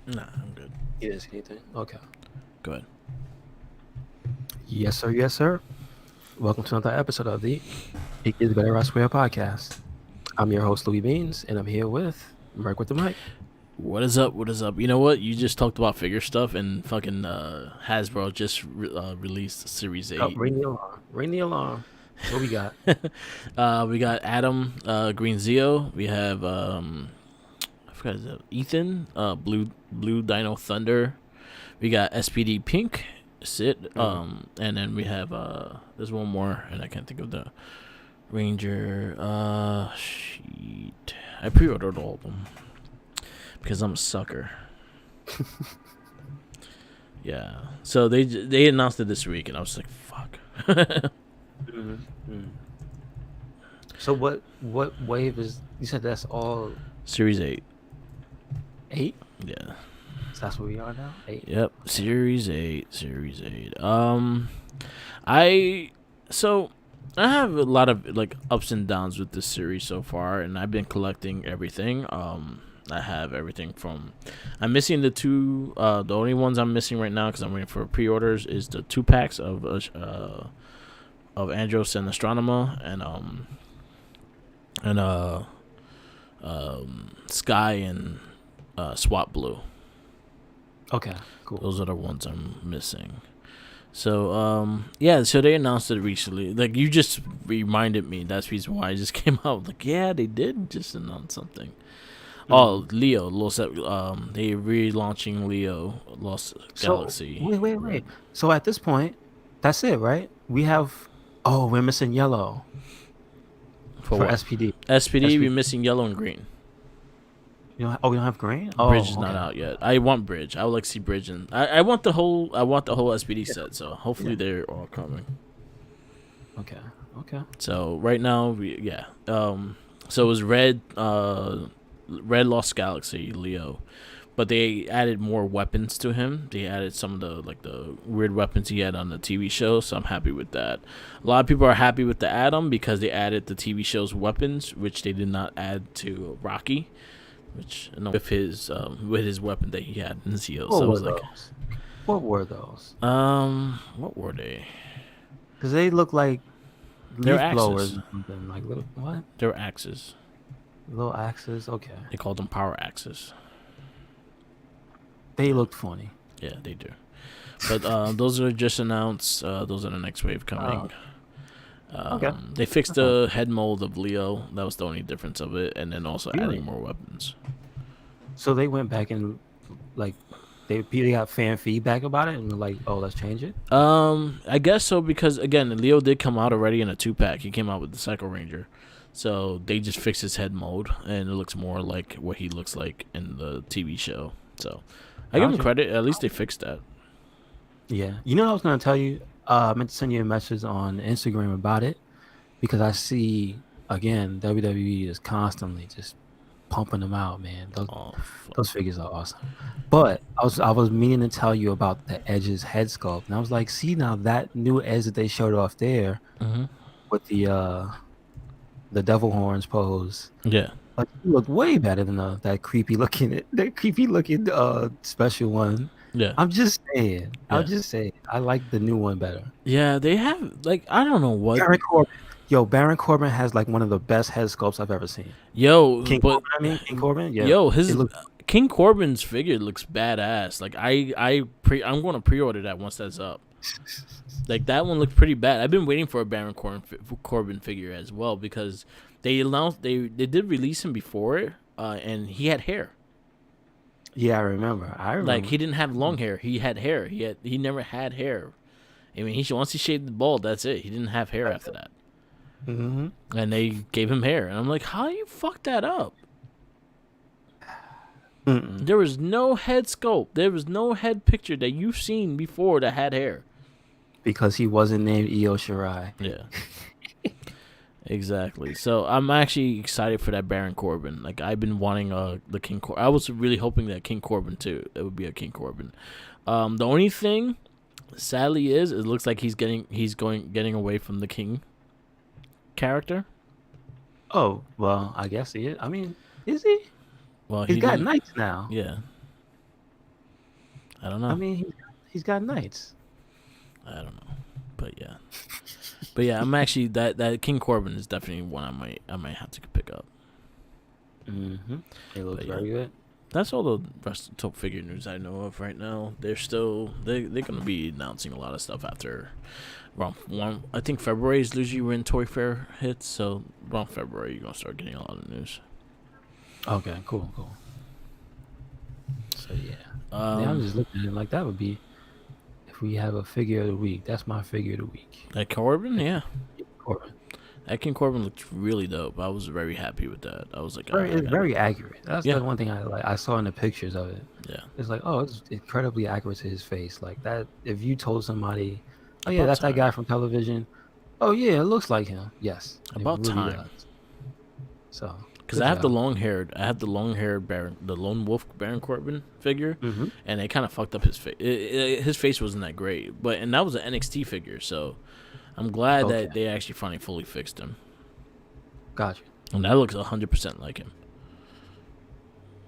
Nah, I'm good. You didn't see anything? Okay. Go ahead. Yes, sir. Yes, sir. Welcome to another episode of the It Is Better Elsewhere podcast. I'm your host, Louis Beans, and I'm here with Merc with the mic. What is up? What is up? You know what? You just talked about figure stuff, and fucking Hasbro just released Series Oh, 8. ring the alarm. Ring the alarm. What we got? We got Adam Green Zeo. We have I forgot his name. Ethan Blue Dino Thunder. We got SPD Pink Sid. And then we have there's one more, and I can't think of the Ranger. Shit. I pre-ordered all of them because I'm a sucker. Yeah. So they announced it this week, and I was like, fuck. Mm-hmm. So what wave is? You said that's all Series 8. 8. Yeah. So that's where we are now. 8. Yep. Series 8. Series 8. I have a lot of like ups and downs with this series so far, and I've been collecting everything. I have everything from. I'm missing the two. The only ones I'm missing right now because I'm waiting for pre-orders is the 2 packs of Andros and Astronema and Sky and Swap Blue. Okay. Cool. Those are the ones I'm missing. So yeah, so they announced it recently. Like you just reminded me. That's the reason why I just came out. Like yeah, they did just announce something. Oh, Leo, they relaunching Leo Lost Galaxy. Wait. So at this point, that's it, right? We have. Oh, we're missing yellow for what? SPD. SPD, we're missing yellow and green. We don't have green. Bridge is not out yet. I want Bridge. I would like to see Bridge, and I want the whole SPD set. So hopefully they're all coming. Okay. So right now, so it was Red Lost Galaxy Leo, but they added more weapons to him. They added some of the weird weapons he had on the TV show. So I'm happy with that. A lot of people are happy with the Atom because they added the TV show's weapons, which they did not add to Rocky. Which with his weapon that he had in Zeo. So I was like, what were those? What were they? Because they look like leaf blowers or something. Like little what? They were axes. Little axes. Okay. They called them power axes. They looked funny. Yeah, they do. But those are just announced. Those are the next wave coming. Okay. They fixed the head mold of Leo. That was the only difference of it, and then also adding more weapons. So they went back and like they got fan feedback about it, and were like, "Oh, let's change it." I guess so because again, Leo did come out already in a 2-pack. He came out with the Psycho Ranger, so they just fixed his head mold, and it looks more like what he looks like in the TV show. So I give him credit. At least they fixed that. Yeah, you know what I was gonna tell you. I meant to send you a message on Instagram about it because I see again WWE is constantly just pumping them out, man. Those figures are awesome. But I was meaning to tell you about the Edge's head sculpt, and I was like, see now that new Edge that they showed off there with the devil horns pose. Yeah, like he looked way better than that creepy looking special one. Yeah, I'm just saying. I like the new one better. Yeah, they have I don't know what. Baron Corbin has like one of the best head sculpts I've ever seen. King Corbin. Yeah. King Corbin's figure looks badass. Like I'm going to pre-order that once that's up. Like that one looked pretty bad. I've been waiting for a Baron Corbin figure as well because they announced they did release him before, and he had hair. Yeah, I remember. Like he didn't have long hair. He had hair. He never had hair. I mean, once he shaved the bald, that's it. He didn't have hair after that. Mm-hmm. And they gave him hair, and I'm like, how do you fuck that up? There was no head sculpt. There was no head picture that you've seen before that had hair. Because he wasn't named Io Shirai. Yeah. Exactly. So I'm actually excited for that Baron Corbin. Like I've been wanting the King Corbin. I was really hoping that King Corbin too. It would be a King Corbin. The only thing, sadly, is it looks like he's getting away from the King character. Oh well, I guess he is. I mean, is he? Well, he's got knights now. Yeah. I don't I know. mean, he's got knights. I don't know. But yeah. But yeah, I'm actually that King Corbin is definitely one I might have to pick up. It looks But yeah. very good. That's all the rest of the top figure news I know of right now. They're gonna be announcing a lot of stuff after around one. I think February is usually when Toy Fair hits, so around February you're gonna start getting a lot of news. Okay, cool, cool. So yeah, I'm Um, just looking at it like that would be if we have a figure of the week. That's my figure of the week. that Corbin, yeah, Corbin. that King Corbin looked really dope. I was very happy with that. I was like, I It's got very accurate. That's yeah, the one thing I like. I saw in the pictures of it. yeah. It's like, oh, it's incredibly accurate to his face. Like that. If you told somebody, oh yeah, About that's that time. guy from television. Oh yeah, it looks like him. Yes, it About really time. does. So Because good I have job. I have the long haired Baron, the lone wolf Baron Corbin figure, Mm-hmm. and they kind of fucked up his face. His face wasn't that great, and that was an NXT figure, so I'm glad Okay, that they actually finally fully fixed him, gotcha. and that looks 100% like him,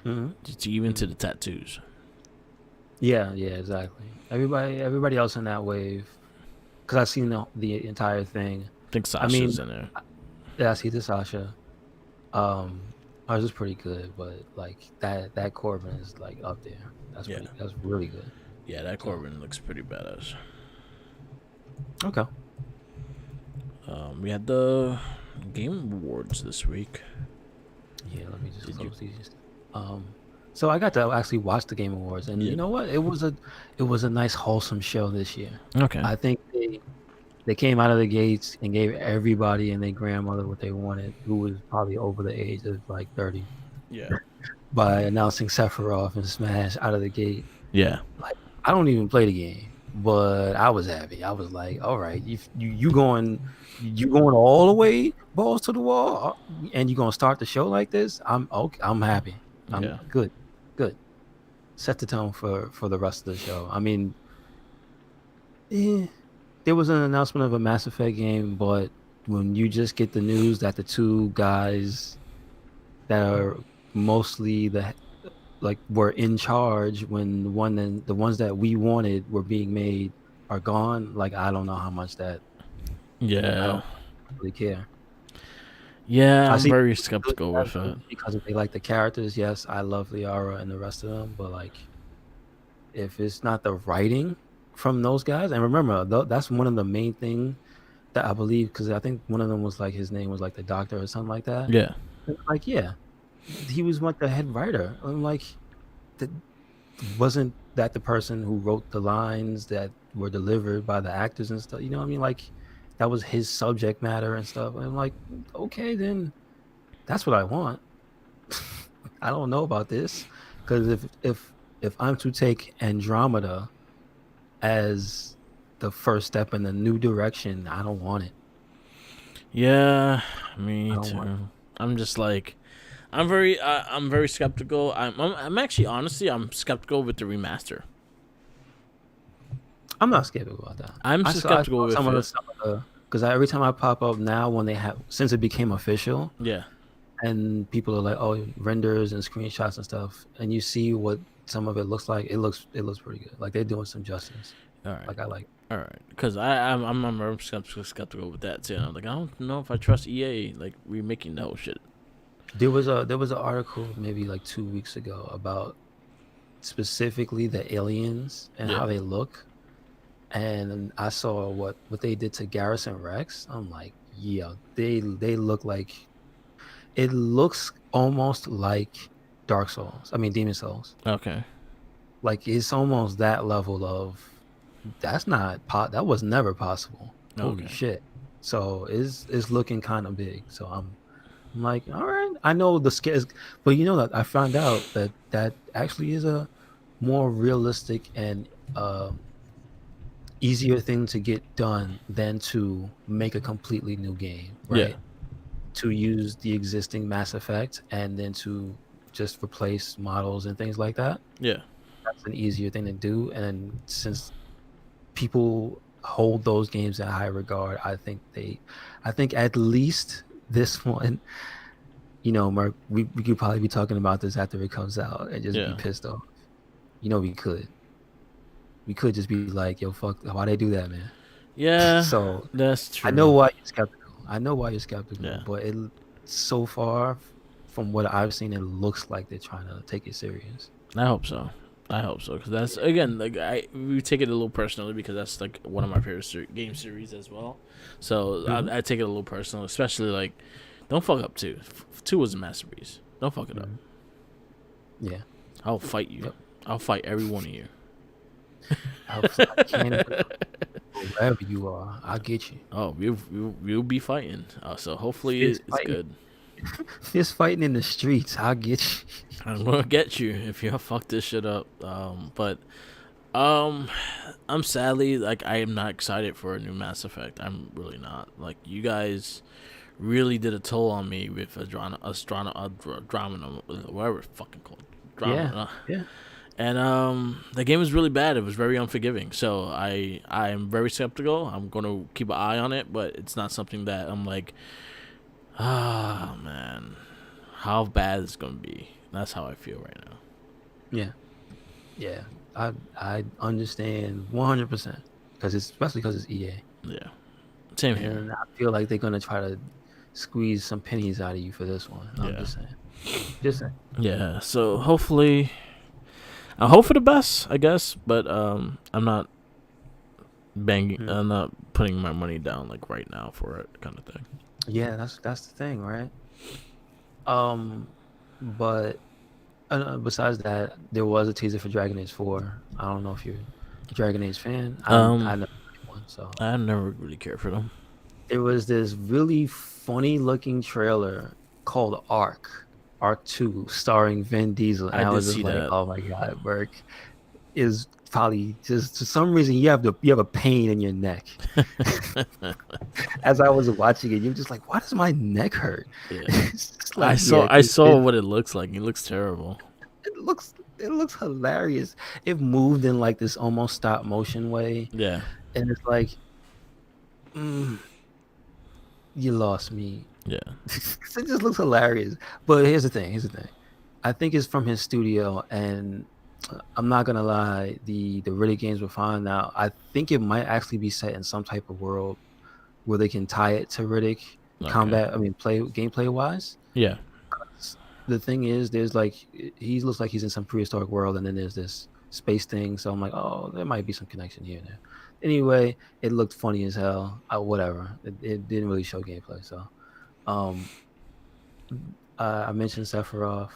Mm-hmm. just even to the tattoos. Yeah, yeah, exactly. Everybody else in that wave, because I've seen the entire thing. I think I mean, Sasha's in there. yeah, I see the Sasha. Ours is pretty good, but like that Corbin is like up there. Yeah, That's really good. yeah, that So Corbin looks pretty badass. okay, We had the Game Awards this week. yeah. Let me just Did you? close these. Um, so I got to actually watch the Game Awards, and Yeah. you know what? It was a nice wholesome show this year. Okay. I think they came out of the gates and gave everybody and their grandmother what they wanted, who was probably over the age of like 30, Yeah. by announcing Sephiroth and Smash out of the gate. Yeah. Like, I don't even play the game, but I was happy. I was like, all right, you going all the way balls to the wall, and you gonna start the show like this? I'm okay. I'm happy. I'm Yeah. good. Good. Set the tone for the rest of the show. I mean, there was an announcement of a Mass Effect game, but when you just get the news that the two guys that are mostly were in charge when the ones that we wanted were being made are gone, like I don't know how much that I Yeah. don't really care. Yeah. I I'm see very people really skeptical with it. invested because they like the characters. Yes, I love Liara and the rest of them, but like if it's not the writing from those guys, and remember that's one of the main thing that I believe, because I think one of them was like his name was like the doctor or something like that. Yeah. Like yeah, he was like the head writer. I'm like, that wasn't that the person who wrote the lines that were delivered by the actors and stuff? You know what I mean? Like that was his subject matter and stuff. I'm like, okay, then that's what I want. I don't know about this, because if I'm to take Andromeda as the first step in the new direction, I don't want it. Yeah. I Me don't want it. too. I'm just like, I'm very skeptical. I'm actually honestly I'm skeptical with the remaster. I'm not skeptical about that. I'm I skeptical saw with it. some of the because every time I pop up now, when they have, since it became official, Yeah. and people are like, oh, renders and screenshots and stuff, and you see what some of it looks like, it looks pretty good. Like they're doing some justice. All right. Like I like. All right. Because I'm skeptical with that too. I'm like, I don't know if I trust EA like remaking that whole shit. There was an article maybe like 2 weeks ago about specifically the aliens and Yeah. how they look, and I saw what they did to Garrison Rex. I'm like, yeah, they look like, it looks almost like Dark Souls. I mean, Demon Souls. Okay. Like it's almost that level of, that was never possible. Holy Okay. shit. So it's looking kind of big. So I'm like, all right, I know the scale, but you know that I found out that actually is a more realistic and easier thing to get done than to make a completely new game, Yeah. right? To use the existing Mass Effect and then to just replace models and things like that. Yeah. That's an easier thing to do. And since people hold those games in high regard, I think at least this one, Mark, we could probably be talking about this after it comes out and just be Yeah. pissed off. We could. we could just be like, yo, fuck, why they do that, man? Yeah, So that's I know true. why you're skeptical. I know why you're skeptical, Yeah, but so far from what I've seen, it looks like they're trying to take it serious. I hope so. I hope so because that's again like we take it a little personally because that's like one of my favorite game series as well. So Hmm. I take it a little personal, especially like don't fuck up two. Two was a masterpiece. Don't fuck it up. Hmm. Yeah. I'll fight you. Yep. I'll fight every one of you. I can wherever you are, I'll get you. Oh, we'll be fighting. So hopefully Fist it's fighting, good. fist fighting in the streets. I'll get you. I'm gonna get you if you fuck this shit up. But I'm sadly like I am not excited for a new Mass Effect. I'm really not. Like you guys really did a toll on me with Drama, whatever it's fucking called. Yeah. Drama. Yeah. And the game was really bad. It was very unforgiving. So I'm very skeptical. I'm gonna keep an eye on it, but it's not something that I'm like, ah man, how bad it's gonna be. That's how I feel right now. Yeah. Yeah. I understand 100% because especially because it's EA, Yeah, same here. and I feel like they're gonna try to squeeze some pennies out of you for this one. I'm Yeah, just saying. Just saying. yeah. So hopefully, I hope for the best, I guess. But I'm not banging. Mhm. I'm not putting my money down like right now for it, kind of thing. Yeah, that's the thing, right? Um, but besides that, there was a teaser for Dragon Age 4. I don't know if you're a Dragon Age fan. I Um, never played one, so I never really cared for them. there was this really funny looking trailer called Arc 2, starring Vin Diesel, and I I did was just see like, that. oh my god, Burke is probably just for some reason you have a pain in your neck. As I was watching it, you're just like, why does my neck hurt? Yeah. It's just like, yeah, I saw what it looks like. It looks terrible. it looks hilarious. It moved in like this almost stop motion way, Yeah. and it's like, mm, you lost me. Yeah. It just looks hilarious. But here's the thing. I think it's from his studio, and I'm not gonna lie. The Riddick games were fine. Now I think it might actually be set in some type of world where they can tie it to Riddick Okay. combat. I mean, play gameplay wise. Yeah. The thing is, there's like he looks like he's in some prehistoric world, and then there's this space thing. So I'm like, oh, there might be some connection here and there. Anyway, it looked funny as hell. Whatever. It didn't really show gameplay. So, um, I mentioned Sephiroth.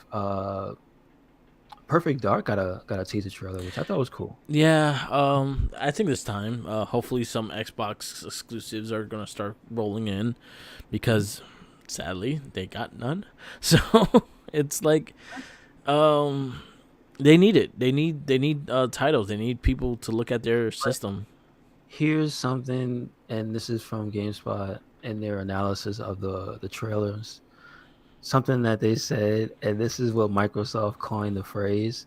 Perfect Dark got a teaser trailer, which I thought was cool. Yeah. I think this time, hopefully, some Xbox exclusives are gonna start rolling in, because sadly they got none. So it's like, um, they need it. They need titles. They need people to look at their system. Here's something, and this is from GameSpot and their analysis of the trailers. Something that they said, and this is what Microsoft coined the phrase: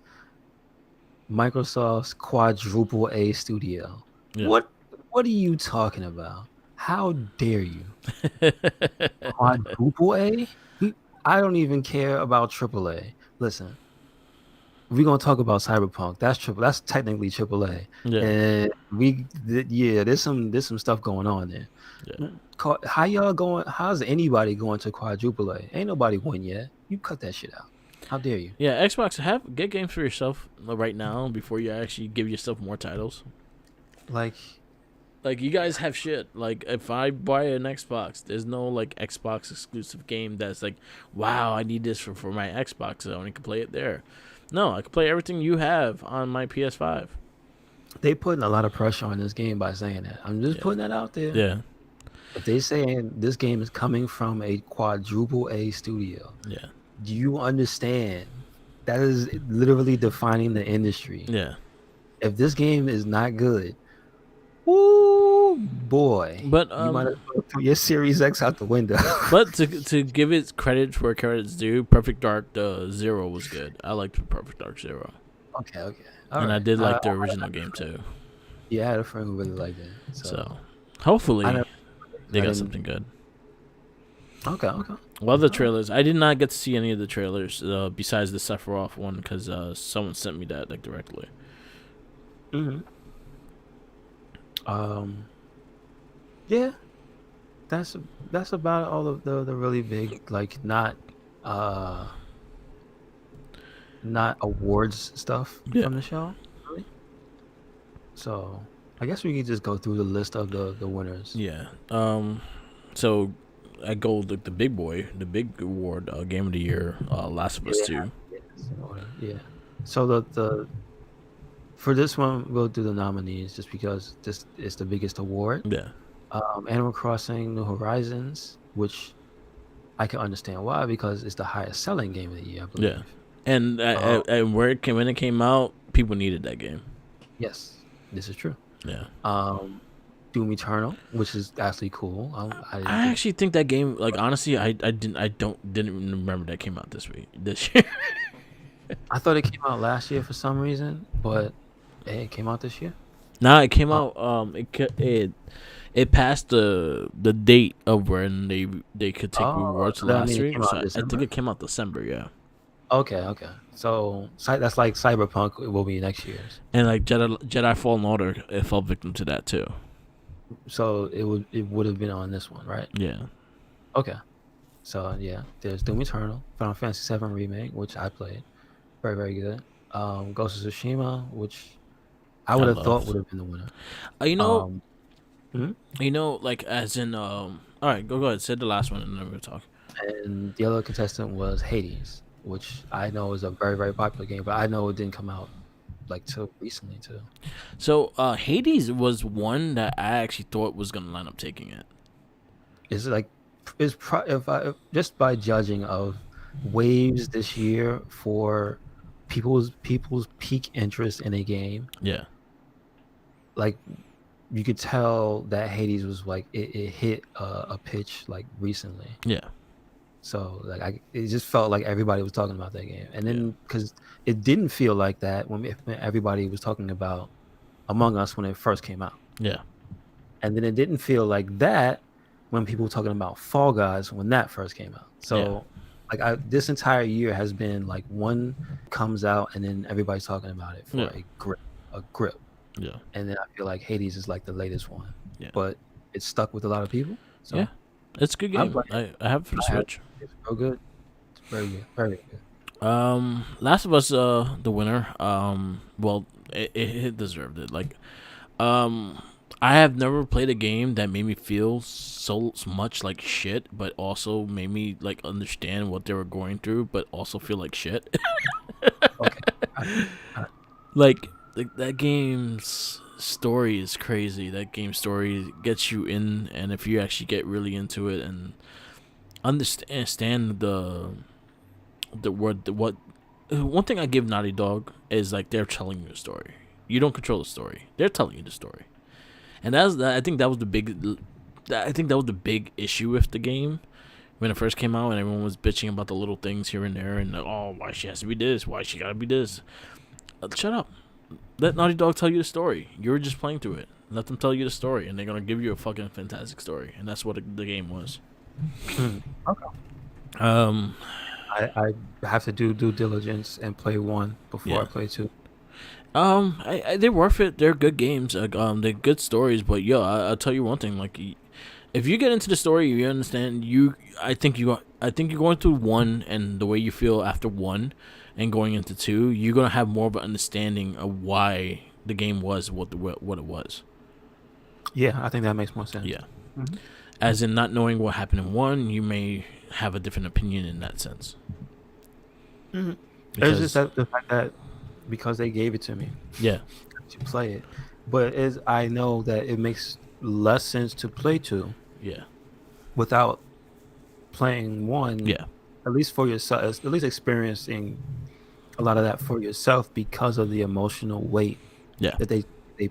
Microsoft's quadruple A studio. Yeah. What what are you talking about? How dare you? Quadruple A? I don't even care about triple A. Listen, we're gonna talk about Cyberpunk. That's technically triple A. Yeah. And yeah, there's some stuff going on there. Yeah. How y'all going? How's anybody going to quadruple A? Ain't nobody won yet. You cut that shit out. How dare you? Yeah. Xbox, get games for yourself right now before you actually give yourself more titles. Like, Like you guys have shit. Like if I buy an Xbox, there's no like Xbox exclusive game that's like, wow, I need this for my Xbox, so I only can play it there. No, I can play everything you have on my PS5. they putting a lot of pressure on this game by saying that. I'm just Yeah. putting that out there. Yeah. If they saying this game is coming from a quadruple A studio, Yeah. do you understand? That is literally defining the industry. Yeah. If this game is not good, woo boy, But you might as well throw your Series X out the window. but to give it credit where credit's due, Perfect Dark Zero was good. I liked Perfect Dark Zero. Okay, all And I right. did like the original game too. Yeah, I had a friend who really liked it. So I hopefully never, they I got didn't. something good. Okay. Well, the All right. trailers, I did not get to see any of the trailers besides the Sephiroth one because someone sent me that like directly. Hmm. Um, yeah, that's that's about all of the really big, like, uh not awards stuff Yeah. from the show, really. So I guess we could just go through the list of the winners. Yeah. So I go like the big boy, the big award, game of the year, Last of Yeah, Us they 2. yes, in order. Yeah. So the for this one, we'll do the nominees just because this is the biggest award. Yeah. Animal Crossing: New Horizons, which I can understand why because it's the highest selling game of the year, I Yeah. believe. And Um, where it came when it came out, people needed that game. yes, this is true. Yeah. Um, Doom Eternal, which is actually cool. I didn't I think. actually think that game, like honestly, I didn't even remember that came out this year. I thought it came out last year for some reason, but hey, it came out this year. Nah, it came Uh, out. It passed the date of when they could take oh, rewards so that last means it week. came So out in I think December. it came out December. Yeah. Okay, okay. So that's like Cyberpunk. It will be next year's. And like Jedi Fallen Order, it fell victim to that too. So it would have been on this one, right? Yeah. Okay. So yeah, there's Doom Eternal, Final Fantasy VII Remake, which I played, very very good. Ghost of Tsushima, which I I would have thought loved. would have been the winner. You know, Um, mhm. like as in All right, go ahead. Say the last one, and then we'll talk. And the other contestant was Hades, which I know is a very very popular game, but I know it didn't come out like till recently too. So Hades was one that I actually thought was gonna line up taking it. It's like if just by judging of waves this year for people's peak interest in a game, Yeah. like you could tell that Hades was like it hit a pitch like recently. Yeah. So like it just felt like everybody was talking about that game, and Yeah. then because it didn't feel like that when everybody was talking about Among Us when it first came out, Yeah. and then it didn't feel like that when people were talking about Fall Guys when that first came out. Yeah. So like this entire year has been like one comes out and then everybody's talking about it for Yeah. a grip, Yeah. and then I feel like Hades is like the latest one, Yeah. but it's stuck with a lot of people. So Yeah. It's a good I'm game. playing. I have it for the I have Switch. it's real good. It's very good, very good. Last of Us, the winner. Well, it deserved it. Like, I have never played a game that made me feel so much like shit, but also made me like understand what they were going through, but also feel like shit. Okay. I- like that game's story is crazy. That game's story gets you in, and if you actually get really into it and understand the word the what one thing I give Naughty Dog is like they're telling you a story. You don't control the story. They're telling you the story, and I think that was the big. I think that was the big issue with the game when it first came out, and everyone was bitching about the little things here and there, and like, oh, why she has to be this, why she gotta be this. Shut up. Let Naughty Dog tell you the story. You're just playing through it. Let them tell you the story, and they're gonna give you a fucking fantastic story, and that's what the game was. okay. Um, I have to do due diligence and play one before I yeah. play two. They're worth it. They're good games. Like, they're good stories. But yo, I'll tell you one thing. Like, if you get into the story, you understand. I think you're going through one, and the way you feel after one, and going into two, you're gonna have more of an understanding of why the game was what it was. Yeah, I think that makes more sense. Yeah. Mhm. As in not knowing what happened in one, you may have a different opinion in that sense. Mhm. It's Because just that the fact that because they gave it to me yeah, to play it, but is I know that it makes less sense to play two yeah, without playing one, yeah, at least for yourself, at least experiencing a lot of that for yourself because of the emotional weight yeah, that they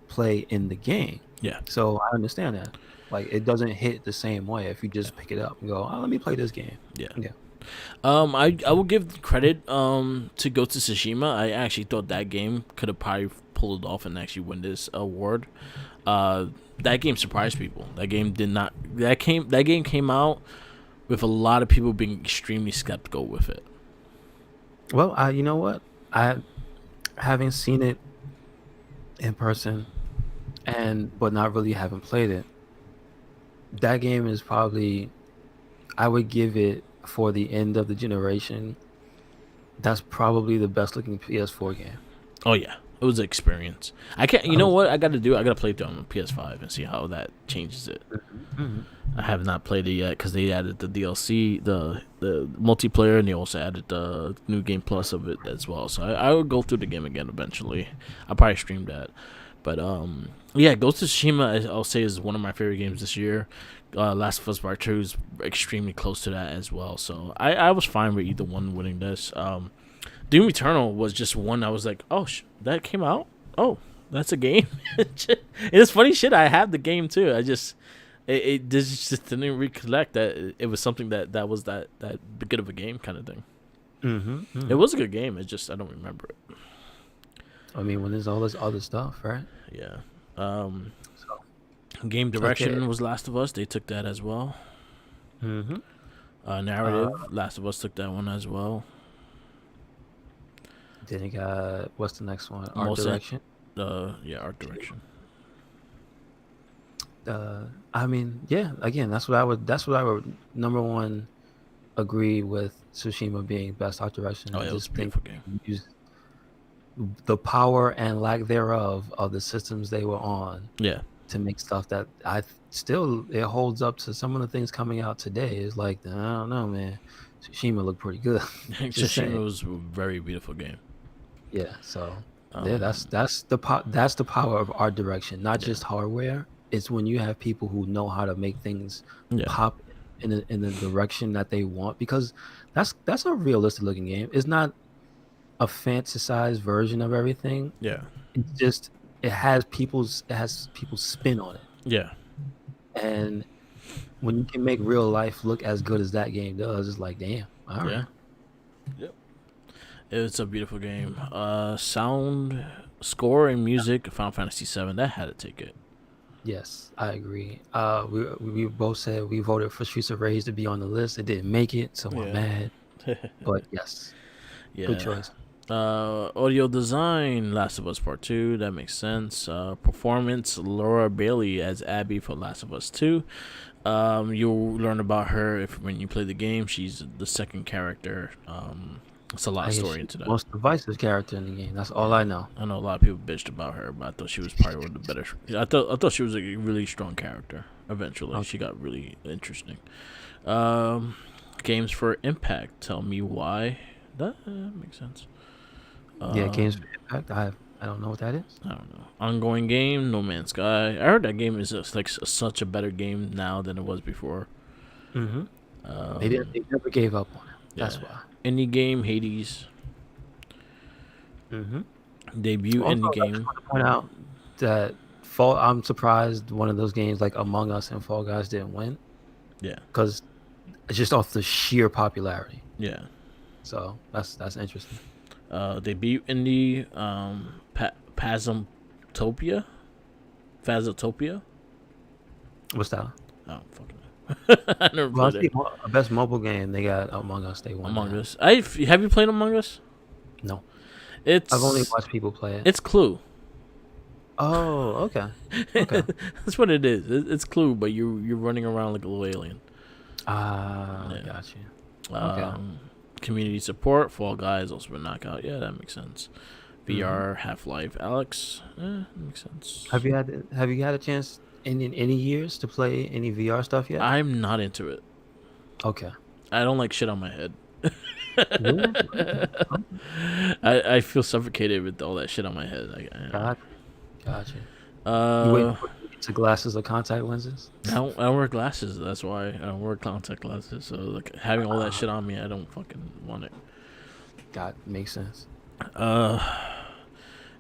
play in the game. yeah, So I understand that. Like it doesn't hit the same way if you just pick it up and go, "Oh, let me play this game." yeah. Yeah. I will give credit to Ghost of Tsushima. I actually thought that game could have probably pulled it off and actually win this award. That game surprised people. That game did not. That game came out with a lot of people being extremely skeptical with it. Well, you know what? I having seen it in person and but not really haven't played it. That game is probably, I would give it for the end of the generation. That's probably the best looking PS4 game. Oh yeah, it was an experience. I can't. You know what I got to do? I got to play it on PS5 and see how that changes it. Mhm. I have not played it yet because they added the DLC, the multiplayer, and they also added the new game plus of it as well. So I will go through the game again eventually. I'll probably stream that. But yeah, Ghost of Tsushima I'll say is one of my favorite games this year. Last of Us Part Two is extremely close to that as well. So I was fine with either one winning this. Doom Eternal was just one I was like, oh, that came out. Oh, that's a game. It's funny shit. I have the game too. I just just didn't recollect that it was something that was that good of a game kind of thing. It was a good game. It's just I don't remember it. I mean, when there's all this other stuff, right? Yeah. So, Game direction okay. was Last of Us. They took that as well. Mm-hmm. Narrative, Last of Us took that one as well. Then you got, what's the next one? Art Most direction. yeah, art direction. I mean, yeah. Again, that's what I would. That's what I would. Number one, agree with Tsushima being best art direction. Oh, I yeah, it was just a think beautiful game. use the power and lack thereof of the systems they were on Yeah, to make stuff that I still it holds up to some of the things coming out today. Is like, I don't know, man. Tsushima looked pretty good. Just Tsushima saying. was a very beautiful game. Yeah. So yeah, Um, that's the power of art direction, not yeah, just hardware. It's when you have people who know how to make things yeah, pop in the direction that they want, because that's a realistic looking game. It's not a fantasized version of everything. yeah, It's just it has people's spin on it. yeah, And when you can make real life look as good as that game does, it's like, damn, all right. yeah. Yep. It's a beautiful game. Sound, score, and music. Final Fantasy VII. That had to take it. Yes, I agree. We both said we voted for Streets of Rage to be on the list. It didn't make it, so I'm Yeah. mad. But yes, good Yeah. choice. Audio design, Last of Us Part 2, that makes sense. Performance, Laura Bailey as Abby for Last of Us 2. You'll learn about her when you play the game. She's the second character. It's a lot I of guess story she's into the that. most divisive character in the game. That's all I know. I know a lot of people bitched about her, but I thought she was probably one of the better. I thought she was a really strong character. Eventually, she got really interesting. Games for Impact. Tell me why. That makes sense. Yeah, Games Um, for Impact. I don't know what that is. I don't know. Ongoing game, No Man's Sky. I heard that game is just like such a better game now than it was before. Mm-hmm. Um, They never gave up on it. That's yeah. why. Indie game, Hades. Mm-hmm. Debut Also, indie I just game. want to point out that Fall. I'm surprised one of those games like Among Us and Fall Guys didn't win, Yeah, because it's just off the sheer popularity. yeah. So that's interesting. Debut indie. Phasmotopia. Phasmotopia. What's that? I don't fucking know. I never Well, I played it. see best mobile game they got Among Us. They won Among that. Us. Have you played Among Us? No, It's I've only watched people play it. it's Clue. Oh, okay, okay. That's what it is. It's Clue, but you're running around like a little alien. Ah, Yeah. got you. Okay. Community support. Fall Guys also been knockout. Yeah, that makes sense. Mm-hmm. VR, Half-Life, Alex. That makes sense. Have you had a chance in any years to play any VR stuff yet? I'm not into it. Okay. I don't like shit on my head. Yeah. I feel suffocated with all that shit on my head. Gotcha. You waiting Uh, for it to get to glasses or contact lenses? I don't wear glasses. That's why I don't wear contact glasses. So like having all that shit on me, I don't fucking want it. Makes sense.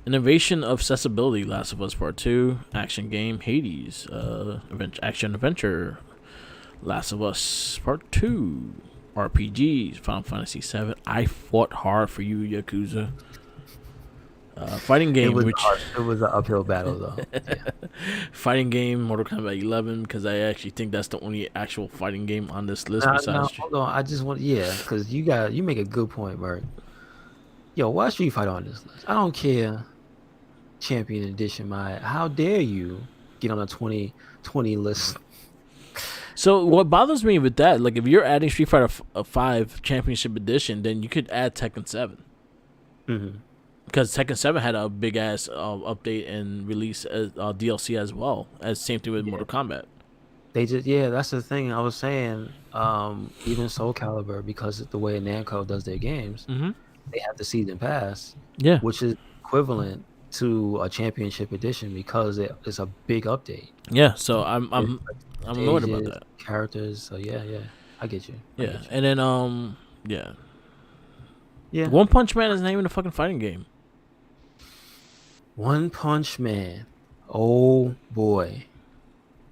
Innovation of accessibility. Last of Us Part 2. Action game. Hades. Action adventure. Last of Us Part 2. RPG. Final Fantasy 7. I fought hard for you, Yakuza. Fighting game, It was an uphill battle though. Yeah. fighting game, Mortal Kombat 11, because I actually think that's the only actual fighting game on this list Now, besides. hold on. I just want, because you make a good point, Bert. Yo, why Street Fighter on this list? I don't care Champion Edition. How dare you get on a 2020 list? So what bothers me with that, like if you're adding Street Fighter 5 Championship Edition, then you could add Tekken 7. Mm-hmm. Because Tekken 7 had a big ass update and release DLC as well. As same thing with Mortal Kombat. They just that's the thing I was saying. Even Soul Calibur, because of the way Namco does their games, Mm-hmm. they have the season pass, Yeah. which is equivalent to a championship edition because it's a big update. Yeah. So I'm It's annoyed about stages, that. characters. So yeah, I get you. I Yeah. get you. And then Yeah. One Punch Man is not even a fucking fighting game. One Punch Man. Oh boy.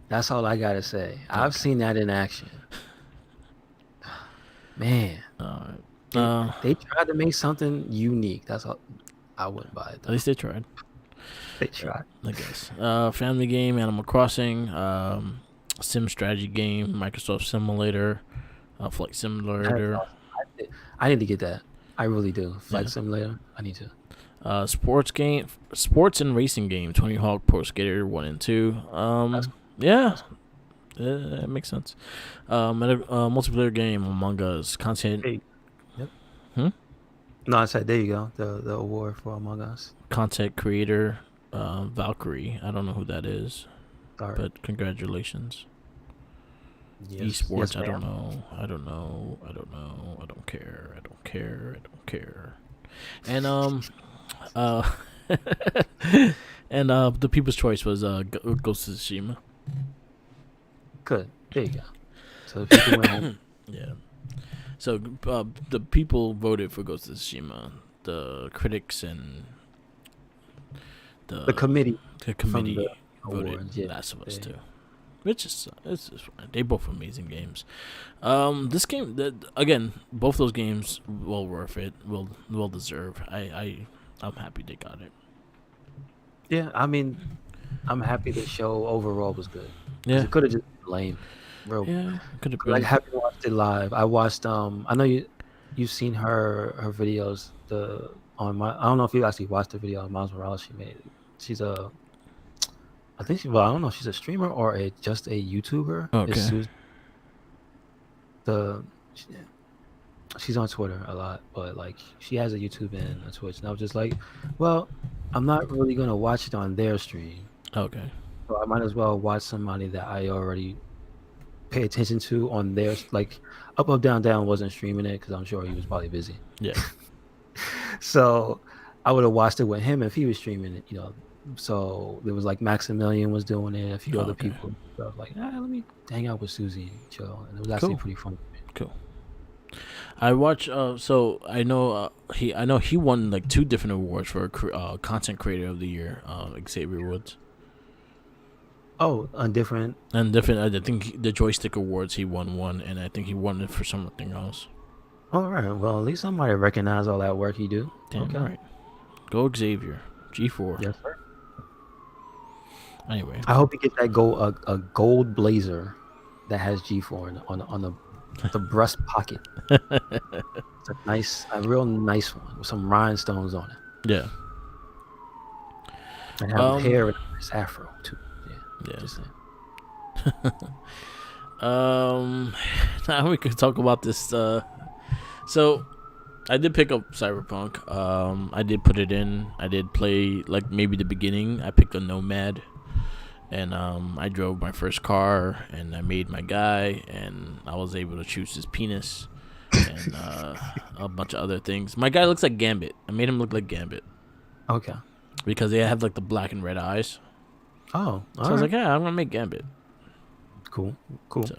That's all I gotta say. I've seen that in action. Man. They tried to make something unique. That's all. I wouldn't buy it though. At least they tried. They tried. I guess. Family game, Animal Crossing, sim strategy game, Microsoft Simulator, Flight Simulator. I need to get that. I really do. Flight Yeah. Simulator. I need to. Sports and racing game, Tony Hawk Pro Skater 1 and 2. Yeah, that makes sense. And a multiplayer game, Among Us, content. Hey. Yep. Hmm? No, I said there you go. The award for Among Us. Content creator, Valkyrie. I don't know who that is, Sorry. but congratulations. Yes. Esports. Yes, I don't ma'am. know. I don't know. I don't know. I don't care. I don't care. I don't care. And and the People's Choice was Ghost of Tsushima. Good. There you go. So the people went Yeah. So the people voted for Ghost of Tsushima. The critics and the committee. the committee the voted awards, yeah. Last of Us Yeah. 2. Which is it's fine. They both amazing games. This game again, both those games well worth it. Well deserved. I'm happy they got it. Yeah, I mean, I'm happy the show overall was good. 'Cause Yeah. it could have just been lame. Real. Yeah. Could have Like been. having watched it live, I watched. I know you've seen her videos. I don't know if you actually watched the video on Miles Morales she made. She's I think I don't know if she's a streamer or just a YouTuber. Okay. It's she's on Twitter a lot, but like she has a YouTube and a Twitch, and I was just like, well, I'm not really gonna watch it on their stream, Okay. so I might as well watch somebody that I already pay attention to on theirs. Like Up Down Down wasn't streaming it because I'm sure he was probably busy, Yeah. so I would have watched it with him if he was streaming it, So there was like Maximilian was doing it, a few other Okay. people. So I was like, let me hang out with Susie and chill, and it was actually Cool. pretty fun. Cool. I watch. So I know. I know he won like 2 different awards for content creator of the year. Xavier Woods. Oh, on different. And different. I think the joystick awards he won one, and I think he won it for something else. All right. Well, at least somebody recognize all that work he do. Damn Okay. right. Go Xavier. G4. Yes, sir. Anyway. I hope he gets that a gold blazer that has G4 on the breast pocket. It's a real nice one with some rhinestones on it, Yeah. and have hair and a nice afro too. Yeah. Just saying. Now we could talk about this. So I did pick up Cyberpunk. I did put it in. I did play like maybe the beginning. I picked a Nomad, and I drove my first car, and I made my guy, and I was able to choose his penis, and a bunch of other things. My guy looks like Gambit. I made him look like Gambit Okay. because they have like the black and red eyes. Oh, So I was like, yeah, I'm gonna make Gambit. cool. So-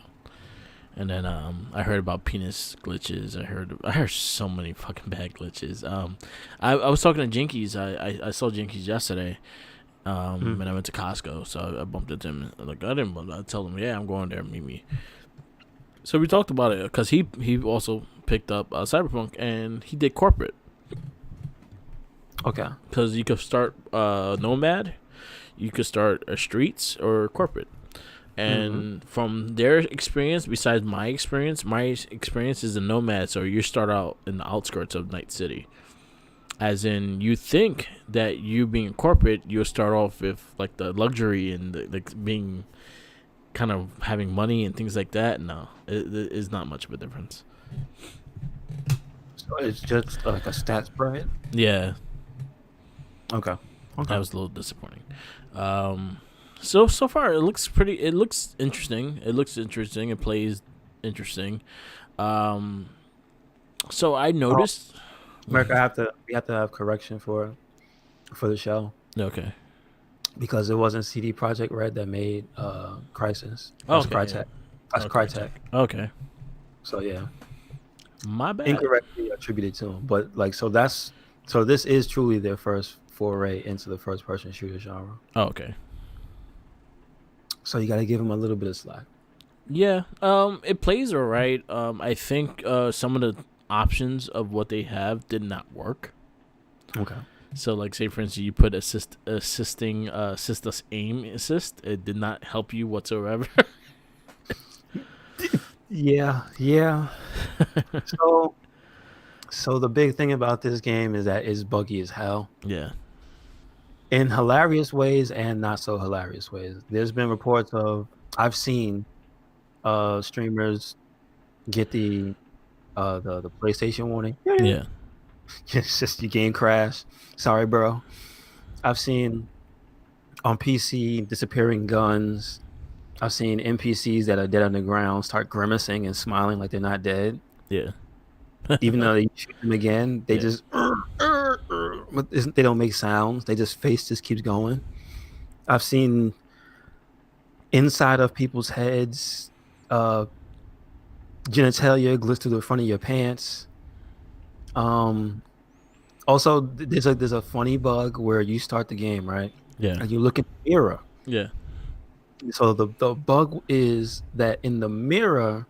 And then I heard about penis glitches. I heard so many fucking bad glitches. I was talking to Jinkies. I saw Jinkies yesterday. When I went to Costco, so I bumped into him. Like I told him, yeah, I'm going there. Meet me. So we talked about it because he also picked up Cyberpunk and he did corporate Okay. because you could start Nomad, you could start Streets or corporate. And from their experience, besides my experience is the Nomad. So you start out in the outskirts of Night City, As in, you think that you being corporate, you'll start off with like the luxury and like being kind of having money and things like that. No, it is not much of a difference. So it's just like a stats spread. Yeah, Okay. that Okay. was a little disappointing. Um, so far it looks pretty. It looks interesting. It looks interesting. It plays interesting. Um, so I Oh, noticed. America, we have to have correction for the show Okay. because it wasn't CD Project Red that made Crisis. That's Okay. Yeah. Crytek. That's Oh, Crytek. Crytek. Okay. So yeah, My bad. incorrectly attributed to him. But like, so this is truly their first foray into the first person shooter genre. Oh, okay. So you got to give him a little bit of slack. Yeah. It plays alright. I think some of the options of what they have did not work. Okay. So like say for instance you put assist us aim assist, it did not help you whatsoever. Yeah, yeah. So so the big thing about this game is that it's buggy as hell Yeah. in hilarious ways and not so hilarious ways. There's been reports of I've seen streamers get the PlayStation warning. Yeah. It's just your game crash. Sorry, bro. I've seen on PC disappearing guns. I've seen NPCs that are dead on the ground start grimacing and smiling like they're not dead. Yeah. Even though they shoot them again, they Yeah. just but they don't make sounds. They just face just keeps going. I've seen inside of people's heads, uh, genitalia glitch through the front of your pants. Um, Also, there's a funny bug where you start the game, right? Yeah. And you look in the mirror. Yeah. So the bug is that in the mirror,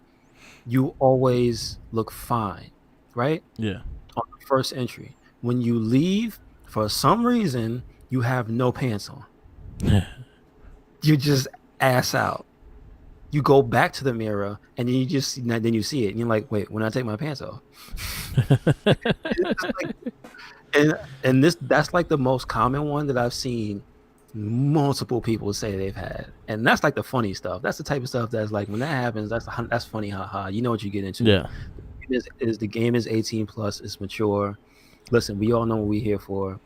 you always look fine, right? Yeah. On the first entry. When you leave, for some reason, you have no pants on. You just ass out. You go back to the mirror and then you see it and you're like, wait, when I take my pants off? It's just like, and that's like the most common one that I've seen multiple people say they've had, and that's like the funny stuff. That's the type of stuff that's like when that happens, that's funny, haha. You know what you get into. Yeah. The game is 18 plus. It's mature. Listen, we all know what we're here for.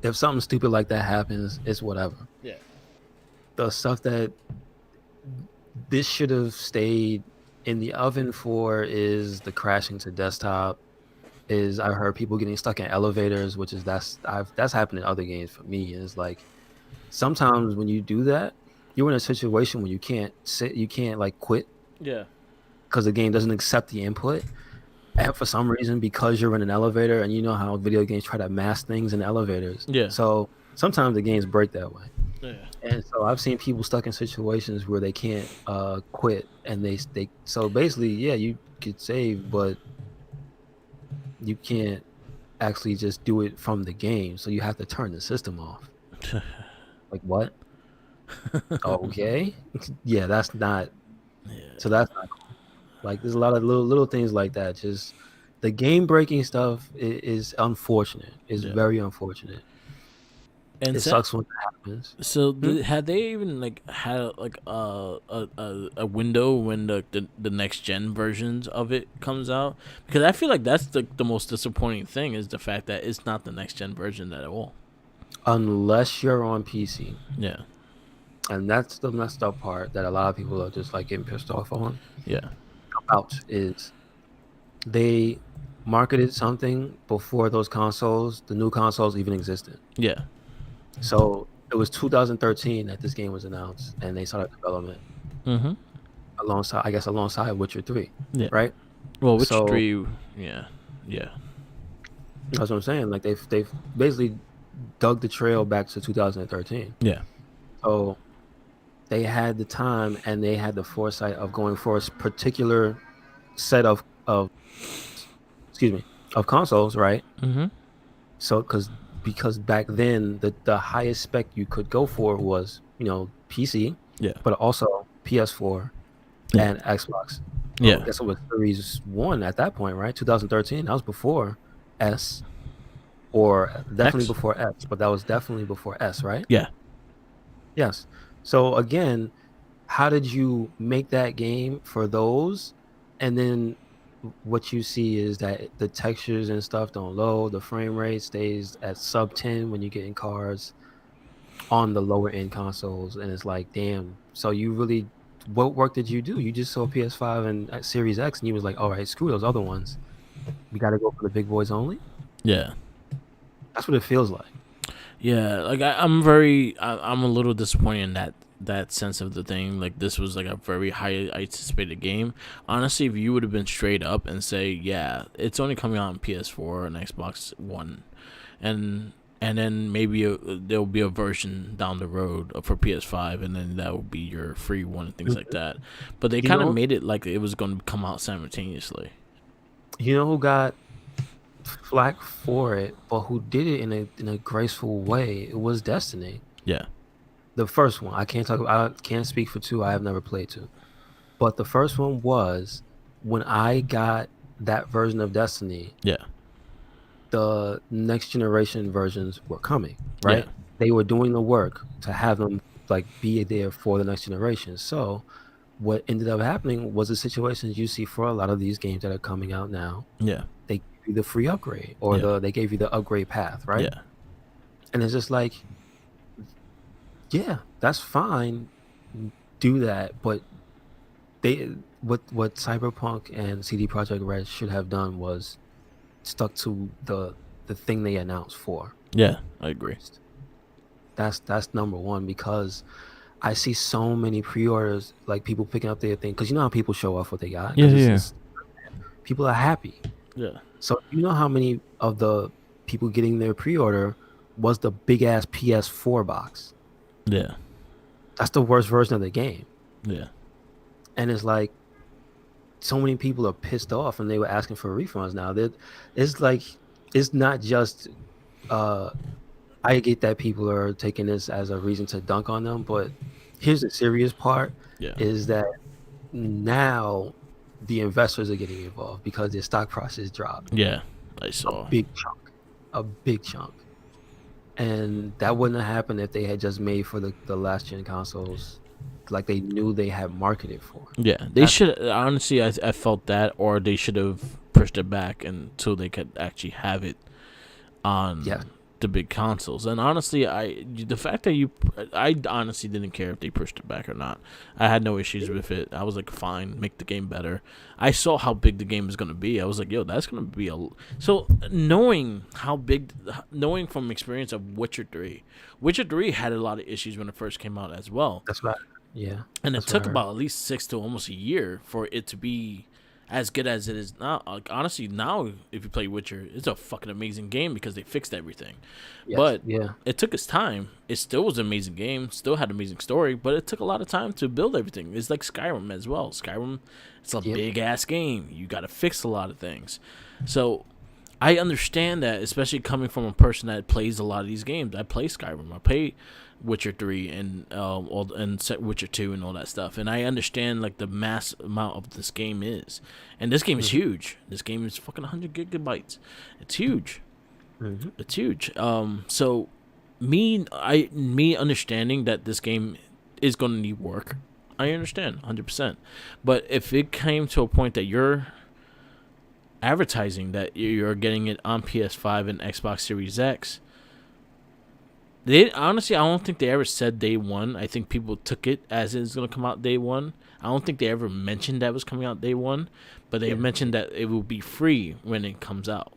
If something stupid like that happens, it's whatever. Yeah. The stuff that this should have stayed in the oven for is the crashing to desktop. Is I heard people getting stuck in elevators, which is that's happened in other games for me. Is like sometimes when you do that, you're in a situation where you can't like quit Yeah. because the game doesn't accept the input. And for some reason, because you're in an elevator, and you know how video games try to mask things in elevators. Yeah. So sometimes the games break that way. Yeah. And so I've seen people stuck in situations where they can't quit, and they so basically, yeah, you could save, but you can't actually just do it from the game. So you have to turn the system off. Like what? Okay, yeah, that's not. Yeah. So that's not cool. Like there's a lot of little things like that. Just the game breaking stuff is unfortunate. It's Yeah. very unfortunate. And It sucks when that happens. so had they even like had like a window when the next gen versions of it comes out? Because I feel like that's the most disappointing thing is the fact that it's not the next gen version at all. Unless you're on PC. Yeah. And that's the messed up part that a lot of people are just like getting pissed off on Yeah. about is they marketed something before those consoles, the new consoles even existed. Yeah. So it was 2013 that this game was announced and they started development Mm-hmm. alongside Witcher 3, Yeah. right? Well, which So- 3? Yeah. Yeah. That's what I'm saying. Like they've basically dug the trail back to 2013. Yeah. So they had the time and they had the foresight of going for a particular set of of consoles, right? Mm-hmm. So because back then the highest spec you could go for was PC, Yeah. but also PS4 Yeah. and Xbox. Yeah. I guess it was Series 1 at that point, right? 2013. That was before S. or definitely X. before X, but that was definitely before S, right? Yeah. Yes. So again, how did you make that game for those? And then what you see is that the textures and stuff don't load, the frame rate stays at sub 10 when you get in cars on the lower end consoles, and it's like, damn. So you really, what work did you do? You just saw PS5 and Series X, and you was like, all right, screw those other ones. We got to go for the big boys only. Yeah. That's what it feels like. Yeah, like I'm a little disappointed in that sense of the thing. Like this was like a very high anticipated game. Honestly, if you would have been straight up and say, yeah, it's only coming out on PS4 and Xbox One, and then maybe there'll be a version down the road for PS5, and then that will be your free one and things like that. But they You kind of know, made it like it was going to come out simultaneously. you know who got flack for it, but who did it in a graceful way? It was Destiny. Yeah, The first one. I can't speak for two. I have never played two. But the first one was when I got that version of Destiny, yeah, the next generation versions were coming, yeah, right? They were doing the work to have them like be there for the next generation. So what ended up happening was the situations you see for a lot of these games that are coming out now. yeah, They give you the free upgrade, or yeah, they gave you the upgrade path, right? yeah, And it's just like, yeah, that's fine, do that, but they what Cyberpunk and CD Projekt Red should have done was stuck to the thing they announced for. yeah. I agree. That's number one, because I see so many pre-orders, like people picking up their thing, because you know how people show off what they got, Yeah, because yeah, it's people are happy. yeah, So you know how many of the people getting their pre-order was the big ass PS4 box. yeah, That's the worst version of the game, yeah, and it's like so many people are pissed off, and they were asking for refunds now. That it's like it's not just. I get that people are taking this as a reason to dunk on them, but here's the serious part: yeah, is that now the investors are getting involved because their stock prices dropped yeah. I a saw. big chunk, and that wouldn't have happened if they had just made for the last gen consoles, like they knew they had marketed for. Yeah, they That's should honestly. I felt that, or they should have pushed it back until they could actually have it yeah, on the big consoles. And honestly, the fact that I honestly didn't care if they pushed it back or not. I had no issues with it. I was like, fine, make the game better. I saw how big the game is gonna be. I was like, yo, that's gonna be so knowing how big, knowing from experience of Witcher 3. Witcher 3 had a lot of issues when it first came out as well. that's right. Yeah, And it that's what I took heard. about at least 6 to almost a year for it to be as good as it is now. Like, honestly, now if you play Witcher, it's a fucking amazing game because they fixed everything. Yes, But yeah, it took its time. It still was an amazing game, still had an amazing story, but it took a lot of time to build everything. It's like Skyrim as well. Skyrim, it's a yep. big ass game. You got to fix a lot of things. So I understand that, especially coming from a person that plays a lot of these games. I play Skyrim. I play Witcher 3 and Witcher 2 and all that stuff. And I understand like the mass amount of this game is. And this game is Hmm. huge. This game is fucking 100 gigabytes. It's huge. Hmm. It's huge. So me understanding that this game is going to need work. I understand 100%. But if it came to a point that you're advertising that you're getting it on PS5 and Xbox Series X, they honestly, I don't think they ever said day one. I think people took it as it's gonna come out day one. I don't think they ever mentioned that it was coming out day one, but they Yeah, mentioned that it will be free when it comes out.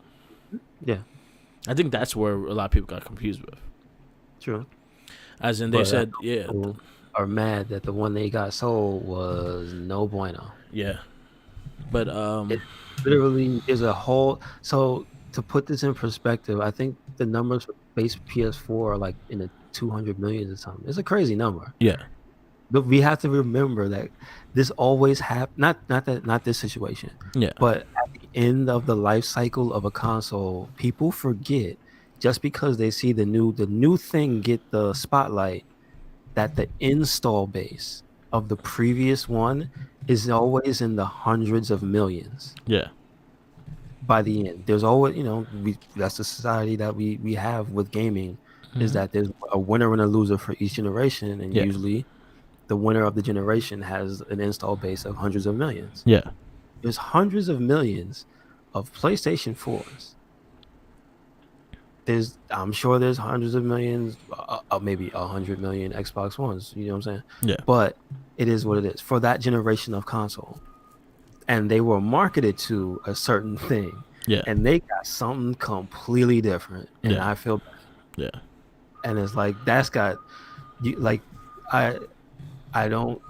yeah, I think that's where a lot of people got confused with. true. As in, they But said, yeah, people are mad that the one they got sold was no bueno. yeah, but It literally is a whole. So to put this in perspective, I think the numbers for base PS4 are like in the 200 millions or something. It's a crazy number. yeah, But we have to remember that this always happens. Not this situation, yeah, but at the end of the life cycle of a console, people forget just because they see the new thing get the spotlight, that the install base of the previous one is always in the hundreds of millions. yeah, by the end. There's always, that's the society that we have with gaming, is Mhm. that there's a winner and a loser for each generation, and Yeah. usually the winner of the generation has an install base of hundreds of millions. Yeah. There's hundreds of millions of PlayStation 4s. I'm sure there's hundreds of millions, maybe 100 million Xbox Ones. You know what I'm saying? Yeah. But it is what it is for that generation of console, and they were marketed to a certain thing, Yeah. and they got something completely different, and Yeah. I feel, Yeah. and it's like that's got you like, I I don't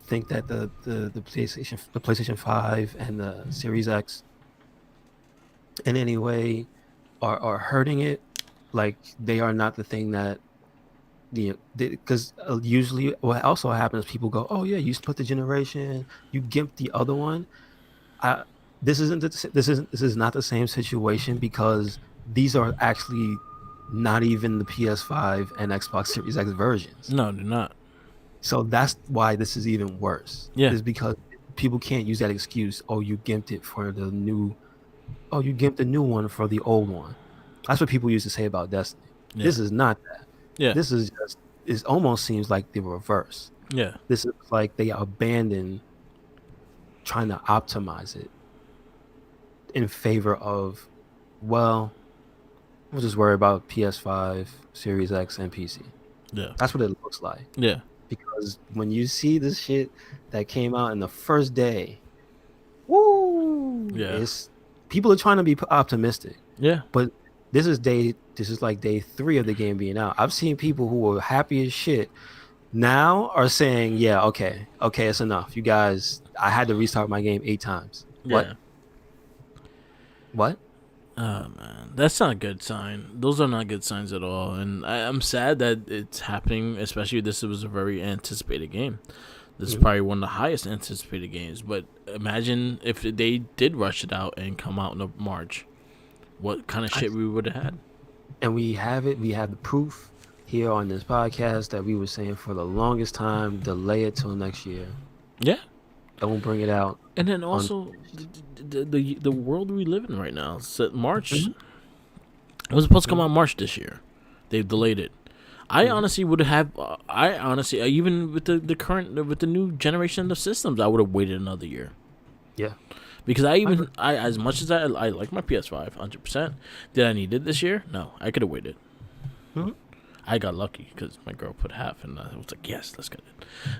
think that the PlayStation 5 and the Series X in any way are hurting it. Like, they are not the thing that because usually what also happens, people go, oh yeah, you split the generation, you gimp the other one. I this is not the same situation, because these are actually not even the PS5 and Xbox Series X versions. No, they're not. So that's why this is even worse. Yeah. Is because people can't use that excuse, oh, you gimped it for the new, oh, you gimped the new one for the old one. That's what people used to say about Destiny. Yeah. This is not that. Yeah. This is just, it almost seems like the reverse. Yeah. This is like they abandoned trying to optimize it in favor of, well, we'll just worry about PS5, Series X, and PC. Yeah. That's what it looks like. Yeah. Because when you see this shit that came out in the first day, woo! Yeah. People are trying to be optimistic. Yeah. But this is like day 3 of the game being out. I've seen people who were happy as shit now are saying, yeah, okay, it's enough. You guys, I had to restart my game 8 times. Yeah. What? Oh man, that's not a good sign. Those are not good signs at all, and I'm sad that it's happening. Especially this was a very anticipated game. This is probably one of the highest anticipated games. But imagine if they did rush it out and come out in March, what kind of shit we would have had. And we have it. We have the proof here on this podcast that we were saying for the longest time, delay it till next year. Yeah. Don't bring it out. And then also the world we live in right now. So March. It was supposed to come out March this year. They've delayed it. I honestly would have. Even with the current, with the new generation of systems, I would have waited another year. Yeah. Because I as much as I like my PS5, 100%. Did I need it this year? No, I could have waited. Mm-hmm. I got lucky because my girl put half, and I was like, yes, let's get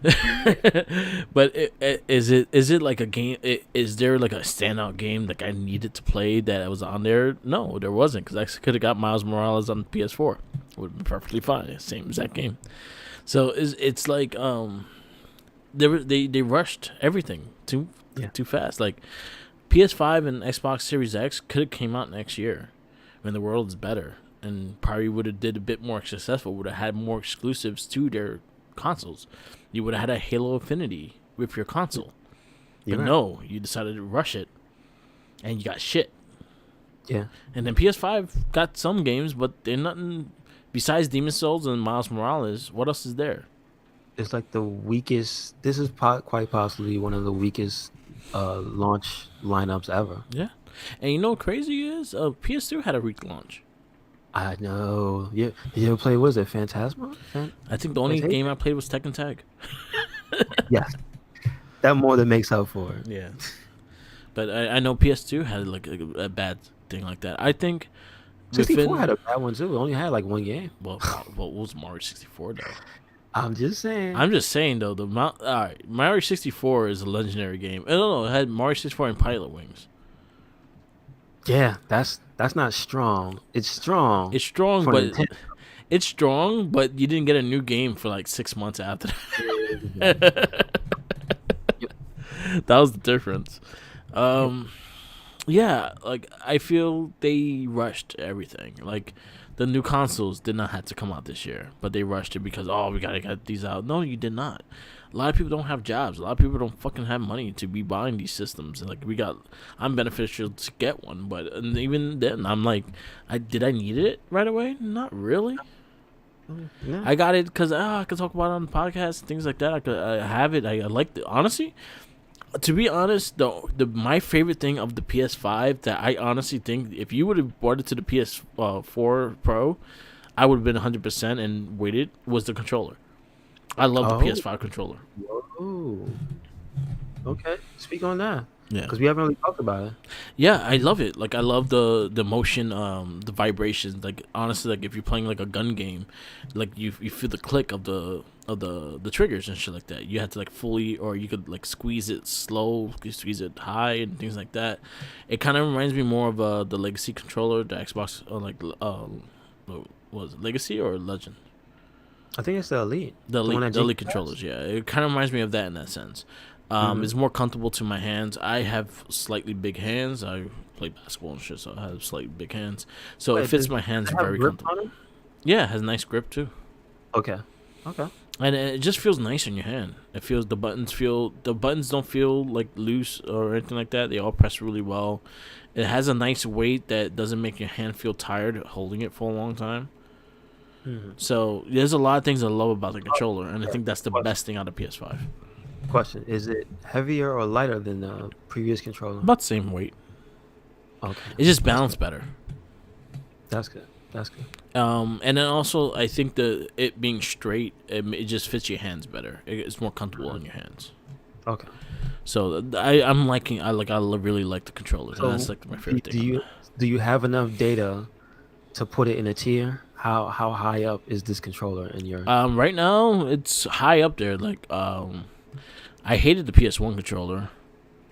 it. But is it like a game? Is there like a standout game like I needed to play that was on there? No, there wasn't, because I could have got Miles Morales on PS4. It would have been perfectly fine. Same exact game. So it's like they rushed everything too fast. Like PS5 and Xbox Series X could have came out next year when the world is better, and probably would have did a bit more successful, would have had more exclusives to their consoles. You would have had a Halo Infinity with your console. But no, you decided to rush it, and you got shit. Yeah. And then PS5 got some games, but they're nothing besides Demon's Souls and Miles Morales. What else is there? It's like the weakest. This is quite possibly one of the weakest launch lineups ever. Yeah. And you know what crazy is? PS2 had a weak launch. I know. Yeah. Did you ever play, what is it, Phantasma? I think the only game I played was Tekken Tag. Yes. That more than makes up for it. Yeah. But I know PS2 had like a bad thing like that. I think 64 had a bad one too. It only had like one game. Well, what was Mario 64 though? I'm just saying though, all right, Mario 64 is a legendary game. I don't know, it had Mario 64 and Pilot Wings. Yeah, that's not strong. It's strong. It's strong, but you didn't get a new game for like 6 months after that. That was the difference. Yeah, like I feel they rushed everything. Like the new consoles did not have to come out this year, but they rushed it because we gotta get these out. No, you did not. A lot of people don't have jobs. A lot of people don't fucking have money to be buying these systems. Like I'm beneficial to get one, but even then, I'm like, did I need it right away? Not really. No. I got it because I could talk about it on the podcast and things like that. I have it. I like it. Honestly, To be honest, the my favorite thing of the PS5 that I honestly think if you would have brought it to the PS4 Pro, I would have been 100% and waited was the controller. I love the Oh, PS5 controller. whoa. Okay, speak on that Yeah. because we haven't really talked about it. Yeah, I love it. Like I love the motion, the vibrations. Like honestly, like if you're playing like a gun game, like you feel the click of the triggers and shit like that. You have to like fully, or you could like squeeze it slow, you squeeze it high, and things like that. It kind of reminds me more of the Legacy controller, the Xbox, what was it, Legacy or Legend? I think it's the Elite, The the one elite, that the Jake elite controllers, yeah. It kind of reminds me of that in that sense. Mm-hmm. It's more comfortable to my hands. I have slightly big hands. I play basketball and shit, so I have slightly big hands. So it Wait, fits my hands does it have very grip comfortable. on it? Yeah, it has nice grip too, Okay, okay. and it just feels nice in your hand. It feels the buttons don't feel like loose or anything like that. They all press really well. It has a nice weight that doesn't make your hand feel tired holding it for a long time. Mm-hmm. So there's a lot of things I love about the controller, and I Yeah. think that's the best thing out of PS5. Question: is it heavier or lighter than the previous controller? About the same weight. Okay, It just balanced better. that's good. That's good. And then also I think the it being straight, it just fits your hands better. It's more comfortable Mhm. in your hands. Okay. So really like the controllers, and that's So, like my favorite do thing. you do you have enough data to put it in a tier? How high up is this controller in your? Right now it's high up there. Like I hated the PS1 controller.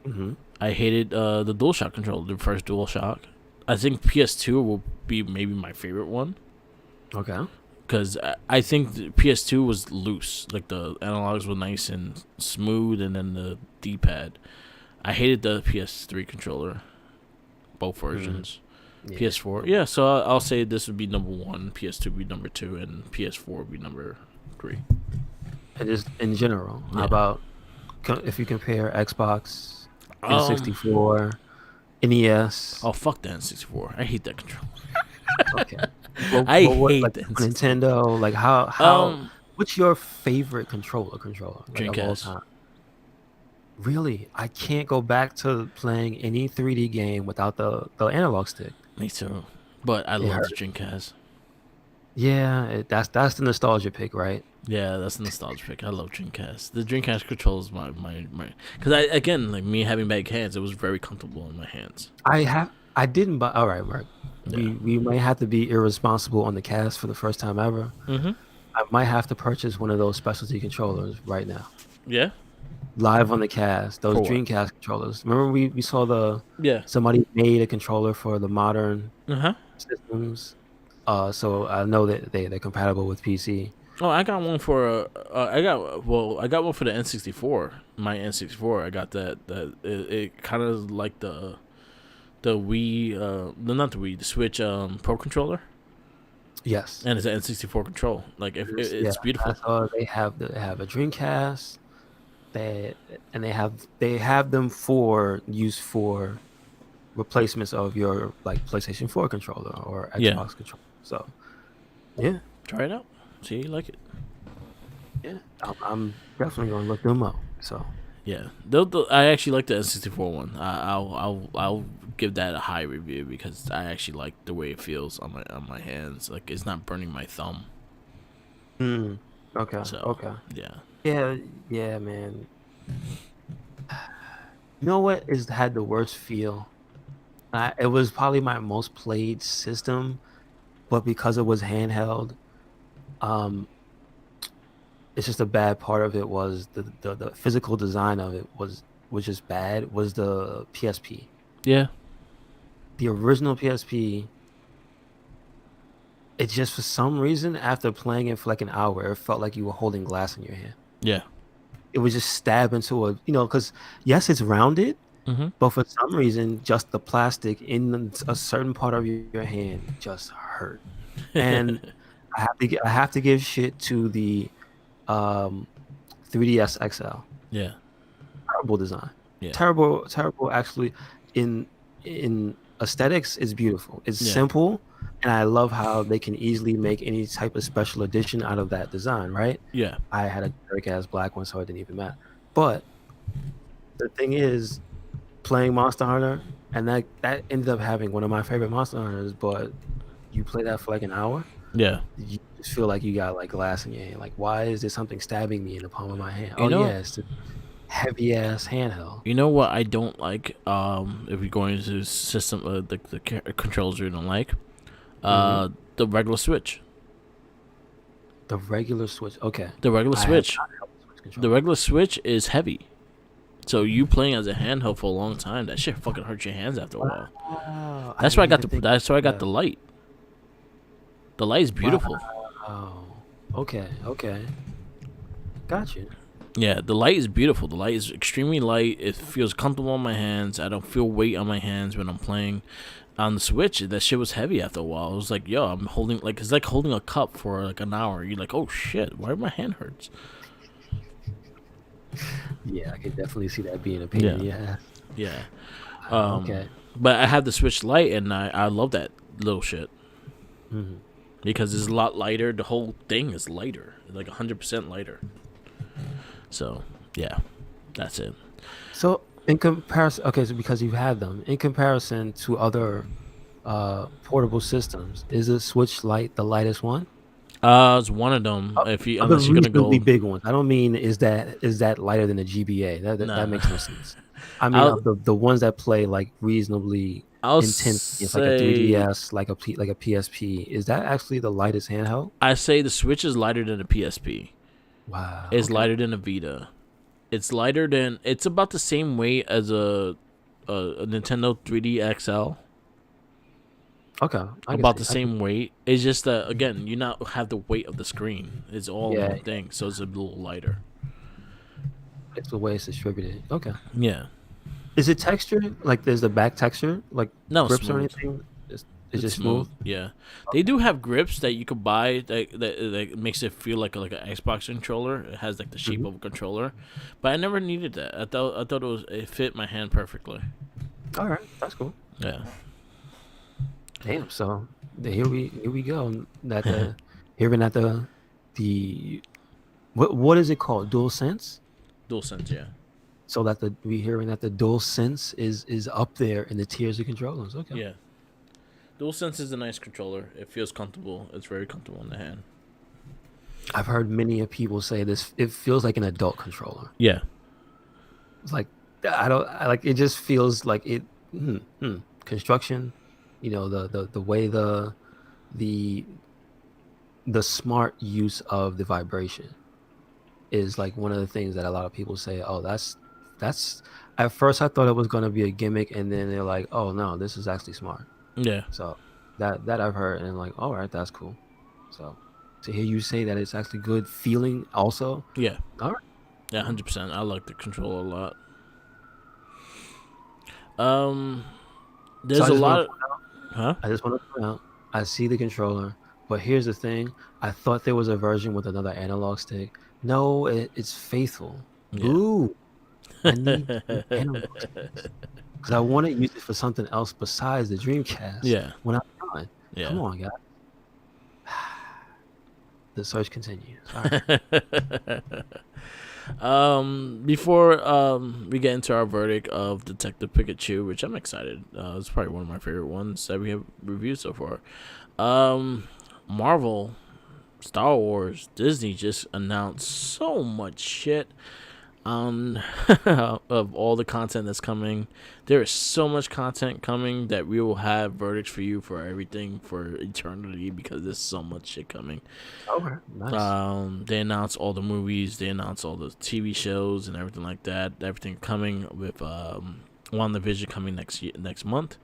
Mm-hmm. I hated the DualShock controller, the first DualShock. I think PS2 will be maybe my favorite one. Okay. Because I think the PS2 was loose. Like the analogs were nice and smooth, and then the D-pad. I hated the PS3 controller, both versions. Yeah. PS4, yeah. So I'll say this would be number one. PS2 would be number two, and PS4 would be number three. And just in general, how Yeah. about if you compare Xbox, Um. N64, NES? Oh fuck the N64. I hate that controller. Okay. Well, I what hate like the Super N64. Nintendo? Like how Um. what's your favorite controller like of all Dreamcast. time? Really? I can't go back to playing any 3D game without the analog stick. Me too. But I It love the hurts. Dreamcast. Yeah, that's the nostalgia pick, right? Yeah, that's a nostalgia pick. I love Dreamcast. The Dreamcast controls my because I again like me having big hands, it was very comfortable in my hands. I didn't buy. All right, Mark. Yeah. We might have to be irresponsible on the cast for the first time ever. Mhm. I might have to purchase one of those specialty controllers right now, Yeah. live on the cast. Those For what? Dreamcast controllers. Remember we saw Yeah. somebody made a controller for the modern Uh huh. systems. So I know that they're compatible with PC. Oh, I got one for I got one for the N64. My N64. I got that it kind of like the Wii not the Wii, the Switch Pro controller, Yes. and it's an N64 control. Like if Yeah, it's beautiful. I saw they have a Dreamcast. They have them for use for replacements of your like PlayStation 4 controller or Yeah. Xbox controller. So yeah, Try it out. See, you like it. yeah, I'm definitely gonna look them up. So Yeah, I actually like the N64 one. I'll give that a high review because I actually like the way it feels on my hands. Like it's not burning my thumb. mm, okay, So okay, yeah, yeah, man. You know what is had the worst feel? It was probably my most played system, but because it was handheld, um, it's just a bad part of it was the physical design of it was just bad. Was the PSP. yeah, The original PSP, it just for some reason after playing it for like an hour, it felt like you were holding glass in your hand. yeah. It would just stab into because yes, it's rounded, Mhm. but for some reason, just the plastic in a certain part of your hand just hurt. And I have to give shit to the um 3DS XL. Yeah, Terrible design. yeah, Terrible actually in aesthetics is beautiful. It's yeah, simple and I love how they can easily make any type of special edition out of that design, right? yeah. I had a Derek ass black one so it didn't even matter. But the thing is, playing Monster Hunter, and that ended up having one of my favorite Monster Hunters. But you play that for like an hour, Yeah. you just feel like you got like glass in your hand. Like, why is there something stabbing me in the palm of my hand? You Oh know, yeah, it's the heavy ass handheld. you know what I don't like. If you're going to system, controls you don't like, Hmm. the regular Switch. The regular Switch. Okay, The regular I have Switch. not held the Switch The controller. regular Switch is heavy. So you playing as a handheld for a long time, that shit fucking hurts your hands after a while. Wow, I That's why I didn't got even the. think. That's why I got Yeah. the light. The light is beautiful. Wow. Okay. Okay. Got you. Yeah, the light is beautiful. The light is extremely light. It feels comfortable on my hands. I don't feel weight on my hands when I'm playing. On the Switch, that shit was heavy after a while. It was like, yo, I'm holding like it's like holding a cup for like an hour. You're like, oh shit, why my hand hurts? Yeah, I can definitely see that being a pain Yeah, in the ass. yeah. Okay. But I have the Switch Lite, and I love that little shit Hmm. because it's a lot lighter. The whole thing is lighter, like 100% lighter. So yeah, that's it. So in comparison, okay, so because you've had them, in comparison to other portable systems, is the Switch Lite the lightest one? It's one of them. Uh, If you Of the unless you're gonna reasonably go, big ones. I don't mean is that lighter than the GBA. That nah, makes no sense. I mean I'll of the ones that play like reasonably I'll intense games, like a say 3DS, like a PSP. Is that actually the lightest handheld? I say the Switch is lighter than the PSP. Wow. It's Okay. lighter than a Vita. It's lighter than. It's about the same weight as a Nintendo 3D XL. Okay. I can About see. the I can. same weight. It's just that again, you not have the weight of the screen. It's all Yeah. one thing, so it's a little lighter. It's the way it's distributed. Okay. Yeah. Is it textured? Like there's the back texture, like No, grips or smooth. anything? It's It's just smooth. smooth. Yeah, they do have grips that you could buy that makes it feel like an Xbox controller. It has like the shape Hmm. of a controller, but I never needed that. I thought it fit my hand perfectly. All right, that's cool. Yeah. Damn. So here we go. That the hearing that the what is it called? Dual Sense. Dual sense. Yeah. So that we hearing that the Dual Sense is up there in the tiers of controllers. Okay. Yeah. DualSense is a nice controller. It feels comfortable. It's very comfortable in the hand. I've heard many of people say this. It feels like an adult controller. Yeah. It's like I don't I like it. Just feels like it. Construction. The way the the smart use of the vibration is like one of the things that a lot of people say, oh, that's at first I thought it was going to be a gimmick, and then they're like, oh no, this is actually smart. Yeah. So that I've heard, and I'm like, all right, that's cool. So to hear you say that it's actually good feeling also, Yeah. all right. Yeah. 100%. I like the controller a lot. Um. So There's a lot. Of, huh? I just want to point out, I see the controller, but here's the thing: I thought there was a version with another analog stick. No, it's faithful. Yeah. Boo! I need two analog sticks because I want to use it for something else besides the Dreamcast Yeah. when I'm done. Come Yeah. on, guys. The search continues. All right. Before we get into our verdict of Detective Pikachu, which I'm excited. It's probably one of my favorite ones that we have reviewed so far. Marvel, Star Wars, Disney just announced so much shit of all the content that's coming. There is so much content coming that we will have verdicts for you for everything for eternity because there's so much shit coming. Okay. Nice. They announced all the movies, they announced all the TV shows and everything like that. Everything coming with WandaVision coming next month,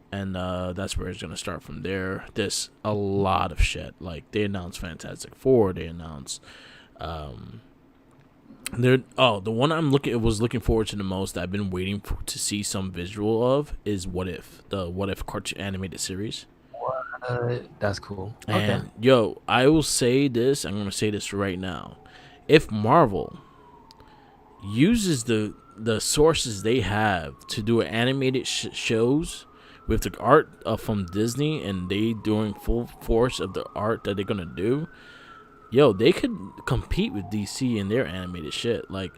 and that's where it's gonna start from there. There's a lot of shit. Like they announced Fantastic Four, they announced the one was looking forward to the most that I've been waiting to see some visual of is the What If cartoon animated series. That's cool. Okay. And yo, I will say this. I'm gonna say this right now. If Marvel uses the sources they have to do animated shows with the art from Disney, and they doing full force of the art that they're gonna do, yo, they could compete with DC in their animated shit. Like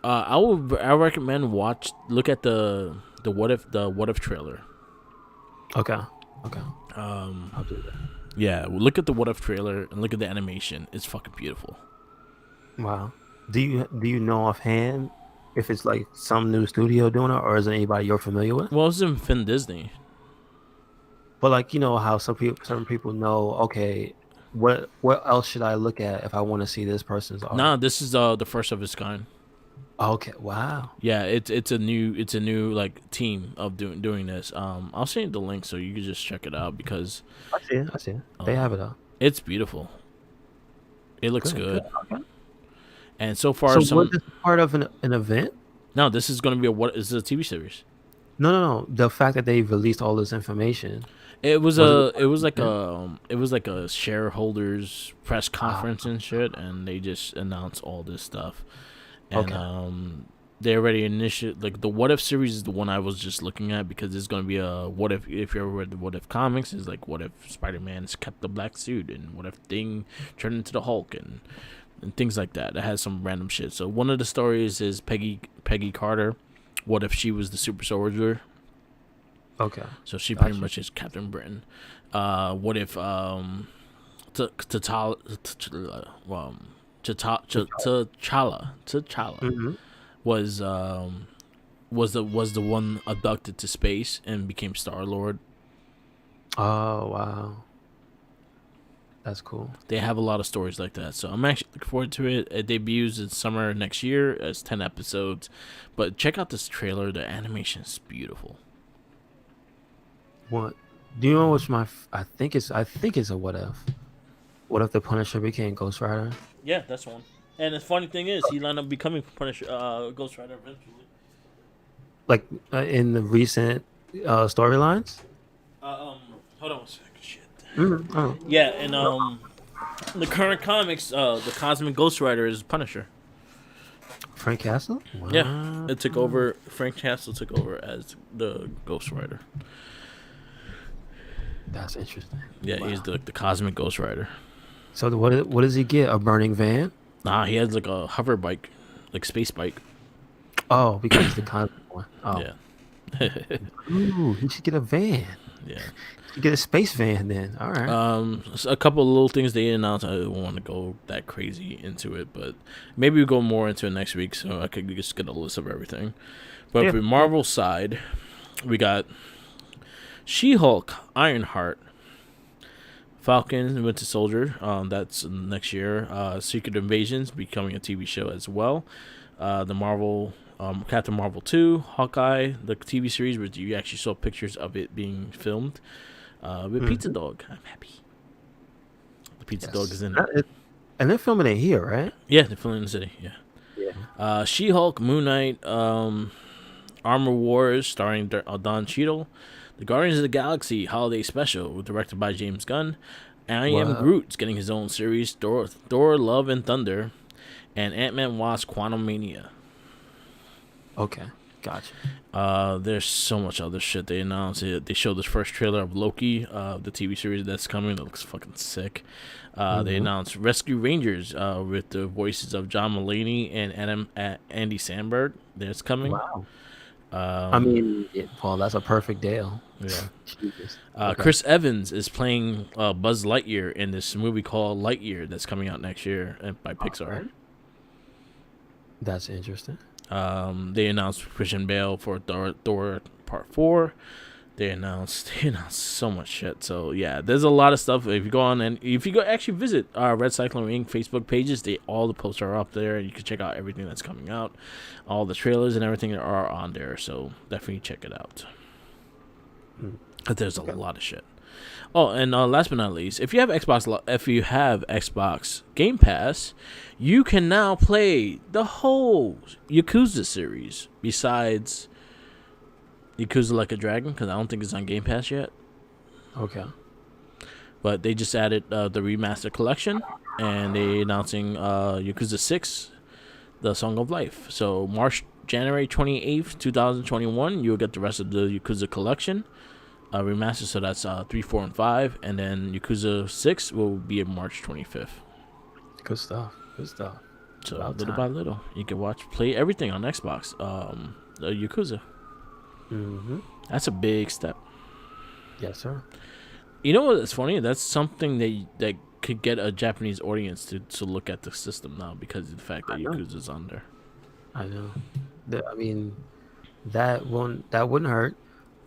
I recommend look at the what if trailer. Okay. Okay. Um, I'll do that. yeah, look at the what if trailer and look at the animation. It's fucking beautiful. Wow. Do you know offhand if it's like some new studio doing it, or is it anybody you're familiar with? Well, it's in Finn Disney. But like you know how some people know, okay, what else should I look at if I want to see this person's art? Nah, this is the first of its kind. Okay, wow. Yeah, it's a new like team of doing this. I'll send you the link so you can just check it out because I see it. I see it. They um, have it up. it's beautiful. It looks Good, good. good, Okay. and so far So was some. this part of an event? No, this is gonna be a what is a TV series. No, no, no. The fact that they released all this information, was it a It part was of like an event? it was like a shareholders press Ah, conference and shit, and they just announced all this stuff. And okay. they already initiated like the What If series is the one I was just looking at because it's gonna be a what if you ever read the What If comics is like what if Spider Man's kept the black suit and what if Thing turned into the Hulk and things like that. It has some random shit. So one of the stories is Peggy Carter. What if she was the super soldier? Okay. So she pretty Gotcha. much is Captain Britain. What if T'Challa Hmm. was was the one abducted to space and became Star Lord. Oh, wow. That's cool. They have a lot of stories like that, so I'm actually looking forward to it. It debuts in summer next year as 10 episodes, but check out this trailer. The animation is beautiful. What? Do you know what's I think it's a what if. What if the Punisher became Ghost Rider? Yeah, that's one. And the funny thing is, he lined up becoming Punisher, Ghost Rider eventually. Like in the recent storylines? Um, hold on a second. Shit. Oh, Yeah, and the current comics, the Cosmic Ghost Rider is Punisher. Frank Castle? Yeah, Wow. it took over. Frank Castle took over as the Ghost Rider. That's interesting. Yeah, he's Wow. the Cosmic Ghost Rider. So what does he get? A burning van? Nah, he has like a hover bike, like space bike. Oh, because it's the constant one. Oh. Yeah, Ooh, he should get a van. yeah. He should get a space van then. All right. So a couple of little things they announced. I don't want to go that crazy into it, but maybe we go more into it next week, so I could just get a list of everything. But Yeah. for Marvel side, we got She-Hulk, Ironheart, Falcon and Winter Soldier. That's next year. Secret Invasions becoming a TV show as well. The Marvel, Captain Marvel 2, Hawkeye, the TV series, where you actually saw pictures of it being filmed. With Pizza Mhm. Dog, I'm happy. The Pizza Dog Yes. is in it. And they're filming it here, right? Yeah, they're filming in the city. Yeah. Yeah. She-Hulk, Moon Knight, Armor Wars, starring Don Cheadle. The Guardians of the Galaxy Holiday Special, directed by James Gunn. I Am Wow. Groot's getting his own series. Thor, Love and Thunder, and Ant-Man Wasp: Quantumania. Okay. Gotcha. There's so much other shit they announced. They showed this first trailer of Loki, the TV series that's coming. That looks fucking sick. They Hmm. announced Rescue Rangers with the voices of John Mulaney and Andy Samberg. That's coming. Wow. I Um, mean, Paul, that's a perfect deal. yeah. Jesus. Okay. Chris Evans is playing Buzz Lightyear in this movie called Lightyear that's coming out next year by Pixar. Alright. That's interesting. They announced Christian Bale for Thor Part 4. They announced so much shit. So yeah, there's a lot of stuff. If you go on and if you go actually visit our Red Cyclone Inc. Facebook pages, all the posts are up there. You can check out everything that's coming out, all the trailers and everything are on there. So definitely check it out. Mm. But there's a Okay. lot of shit. Oh, and last but not least, if you have Xbox Game Pass, you can now play the whole Yakuza series besides Yakuza Like a Dragon, because I don't think it's on Game Pass yet. Okay. But they just added the remaster collection, and they announcing Yakuza 6, The Song of Life. So January 28th, 2021, you'll get the rest of the Yakuza collection remastered. So that's 3, 4, and 5, and then Yakuza 6 will be in March 25th. Good stuff. Good stuff. So About little time. by little, you can play everything on Xbox. Yakuza. Mm-hmm. That's a big step. Yes, sir. You know what's funny? That's something that could get a Japanese audience to look at the system now because of the fact that I know. Yakuza's on there. I know. I mean, that wouldn't hurt.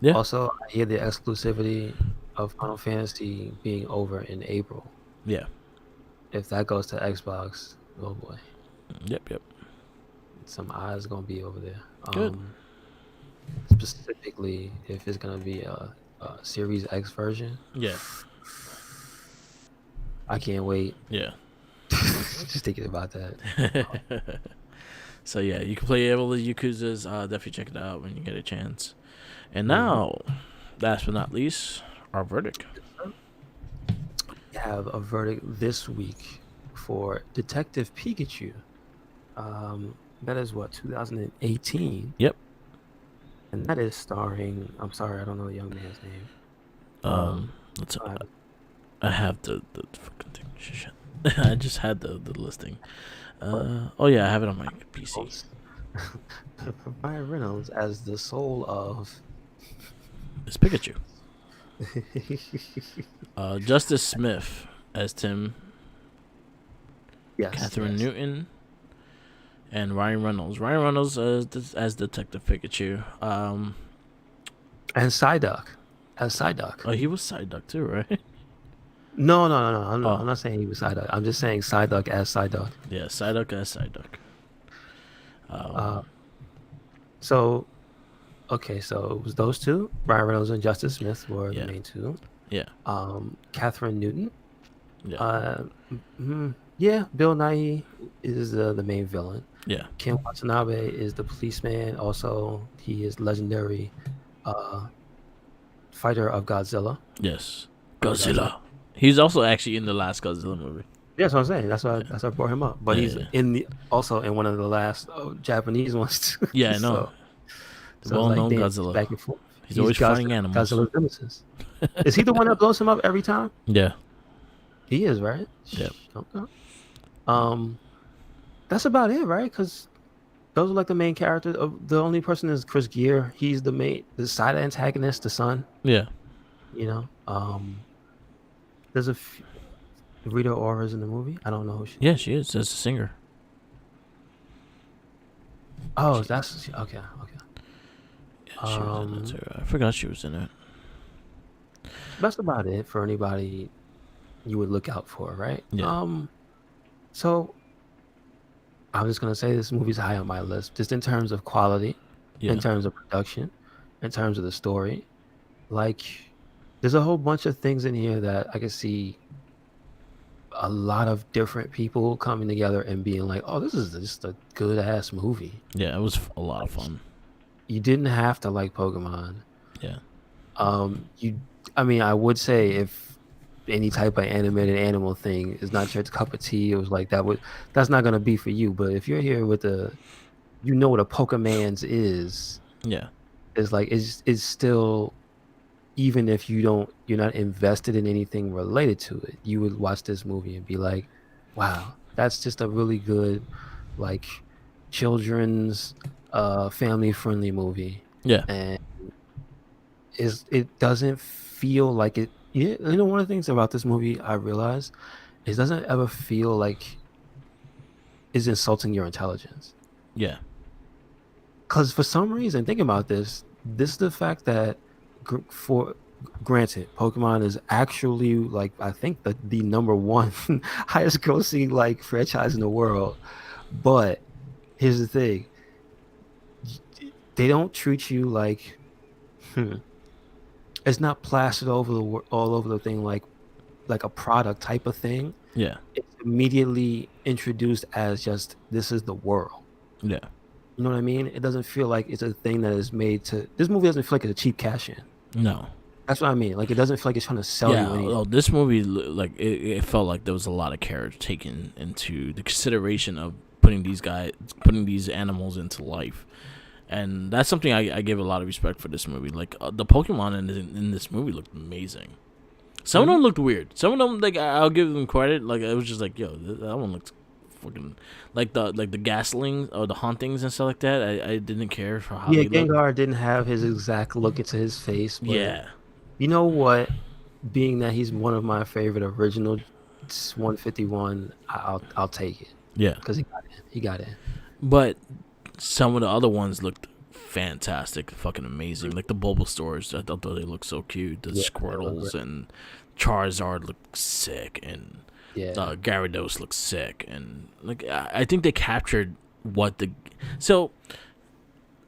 Yeah, Also, I hear the exclusivity of Final Fantasy being over in April. yeah, If that goes to Xbox, oh boy, yep. some eyes gonna be over there. Good. Specifically, if it's gonna be a Series X version, Yeah, I can't wait. yeah. Just thinking about that. So yeah, you can play all the Yakuzas. Definitely check it out when you get a chance. And Mhm. now, last but not least, our verdict. We have a verdict this week for Detective Pikachu. That is what 2018. Yep. And that is starring. I'm sorry, I don't know the young man's name. Let's. Uh, I have the fucking thing. Shit. I just had the listing. Oh yeah, I have it on my PC. Ryan Reynolds as the soul of. It's Pikachu. Justice Smith as Tim. Yes. Catherine yes. Newton. And Ryan Reynolds. Ryan Reynolds as Detective Pikachu. And Psyduck. As Psyduck. Oh, he was Psyduck too, right? No. Oh. I'm not saying he was Psyduck. I'm just saying Psyduck as Psyduck. Yeah, Psyduck as Psyduck. So, okay, so it was those two. Ryan Reynolds and Justice Smith were Yeah. the main two. Yeah. Catherine Newton. Yeah. Yeah, Bill Nighy is the main villain. Yeah. Ken Watanabe is the policeman. Also, he is legendary fighter of Godzilla. Yes. Godzilla. He's also actually in the last Godzilla movie. Yeah, that's what I'm saying. That's why I brought him up. But he's Yeah. also in one of the last Japanese ones too. Yeah, I know. So The well-known damn, Godzilla. back and forth. He's always fighting animals. Godzilla's nemesis. Is he the one that blows him up every time? Yeah. He is, right? Yep. Okay. That's about it, right? Because those are like the main characters. The only person is Chris Gere. He's the side antagonist, the son. Yeah. You know. There's Rita Ora's in the movie. I don't know who she. Yeah, she is. As a singer. Oh, that's okay. Yeah, she was in it too. I forgot she was in it. That's about it for anybody you would look out for, right? Yeah. So I'm just gonna say this movie's high on my list, just in terms of quality, Yeah. in terms of production, in terms of the story. Like, there's a whole bunch of things in here that I can see a lot of different people coming together and being like, "Oh, this is just a good ass movie." Yeah, it was a lot of fun. You didn't have to like Pokemon. Yeah. I mean, I would say if any type of animated animal thing is not your cup of tea, it was like that's not gonna be for you. But if you're here with you know what a Pokemans is, Yeah. it's like it's still, even if you're not invested in anything related to it, you would watch this movie and be like, wow, that's just a really good, like, children's family friendly movie. Yeah. And it doesn't feel like it. Yeah, you know, one of the things about this movie I realized, it doesn't ever feel like it's insulting your intelligence. Yeah. Because for some reason, thinking about this is the fact that, granted, Pokemon is actually, like, I think the number one highest grossing, like, franchise in the world. But here's the thing, they don't treat you like it's not plastered all over the thing like a product type of thing. Yeah. It's immediately introduced as just, this is the world. Yeah. You know what I mean? It doesn't feel like it's a thing that is made to. This movie doesn't feel like it's a cheap cash in. No. That's what I mean. Like, it doesn't feel like it's trying to sell you anything. Oh, this movie, like, it felt like there was a lot of care taken into the consideration of putting these animals into life. And that's something I give a lot of respect for this movie. Like, the Pokemon in this movie looked amazing. Some of them looked weird. Some of them, like, I'll give them credit. Like, it was just like, yo, that one looked fucking like the gasoline or the hauntings and stuff like that. I didn't care for how Yeah, they looked. Gengar didn't have his exact look into his face, but Yeah, you know what? Being that he's one of my favorite original 151, I'll take it yeah. because he got in. He got in. But some of the other ones looked fantastic, fucking amazing. Like the Bulbasaurs, I thought they looked so cute. The Yeah, they look Squirtles great. and Charizard looked sick, and Yeah, Gyarados looks sick, and like I think they captured what the so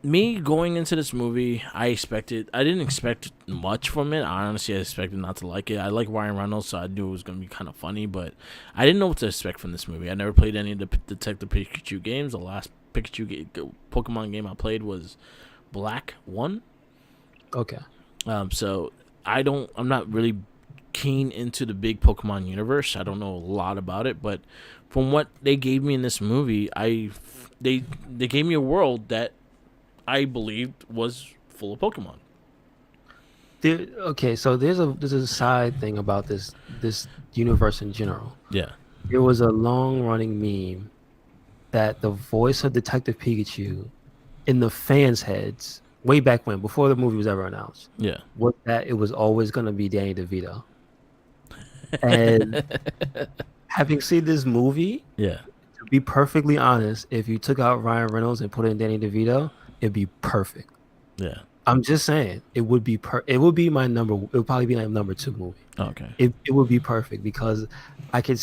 me going into this movie, I didn't expect much from it. I expected not to like it. I like Ryan Reynolds, so I knew it was gonna be kind of funny, but I didn't know what to expect from this movie. I never played any of the Detective Pikachu games. The last Pokemon game I played was Black One. okay. So I'm not really keen into the big Pokemon universe. I don't know a lot about it, but from what they gave me in this movie, they gave me a world that I believed was full of Pokemon. Okay, so there's a side thing about this universe in general. Yeah, There was a long running meme that the voice of Detective Pikachu in the fans' heads way back when, before the movie was ever announced, yeah, was that it was always going to be Danny DeVito. And having seen this movie, yeah, to be perfectly honest, if you took out Ryan Reynolds and put in Danny DeVito, it'd be perfect. yeah. I'm just saying, it would be it would be my number. It would probably be my number 2 movie. Okay. It would be perfect because I could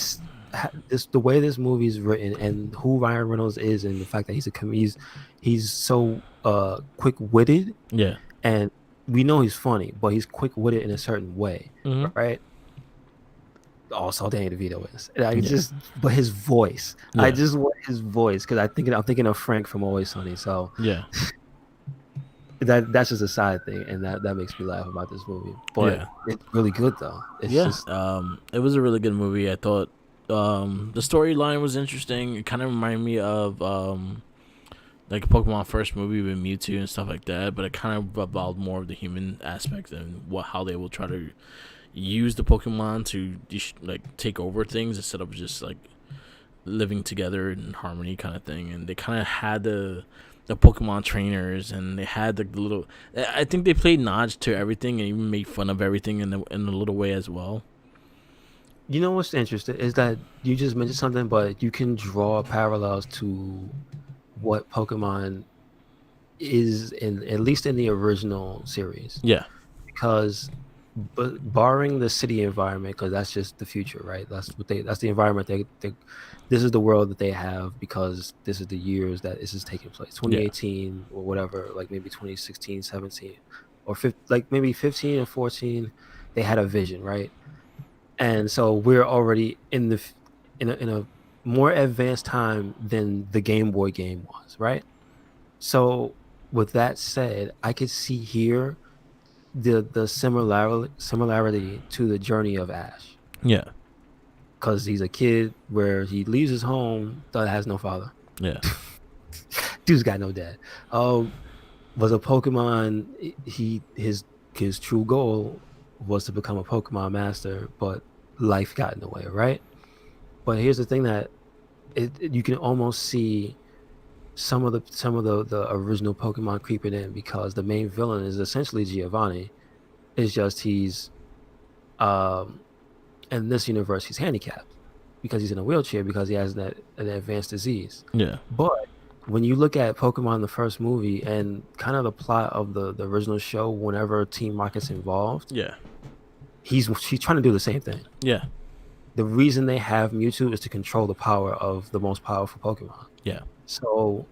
this the way this movie is written and who Ryan Reynolds is and the fact that he's so quick witted, Yeah. and we know he's funny, but he's quick witted in a certain way, Mm-hmm. right? Also, Danny DeVito is. And I Yeah. just, but his voice, Yeah. I just want his voice because I'm thinking of Frank from Always Sunny. So Yeah. that's just a side thing, and that makes me laugh about this movie. But Yeah. it's really good though. It's Yeah. just It was a really good movie. I thought the storyline was interesting. It kind of reminded me of like Pokemon first movie with Mewtwo and stuff like that, but it kind of involved more of the human aspect and how they will try to use the Pokemon to like take over things instead of just like living together in harmony kind of thing. And they kind of had the Pokemon trainers, and they had the little. I think they played nods to everything and even made fun of everything in a little way as well. You know what's interesting is that you just mentioned something, but you can draw parallels to what Pokemon is in at least in the original series, Yeah, because but barring the city environment, because that's just the future, right? That's the environment they this is the world that they have because this is the years that this is taking place, yeah, 2018 or whatever, like maybe 2016, 17, or like maybe 15 or 14. They had a vision, right? And so we're already in a more advanced time than the Game Boy game was, right? So with that said, I could see here the similarity to the journey of Ash, yeah, because he's a kid where he leaves his home that has no father. yeah, Dude's got no dad. Was a Pokemon. His true goal was to become a Pokemon master, but life got in the way, right? But here's the thing that you can almost see some of the original Pokemon creeping in, because the main villain is essentially Giovanni. It's just he's in this universe he's handicapped because he's in a wheelchair because he has an advanced disease. yeah, But when you look at Pokemon the first movie and kind of the plot of the original show, whenever Team Rocket's involved, yeah, she's trying to do the same thing. yeah, The reason they have Mewtwo is to control the power of the most powerful Pokemon. yeah, So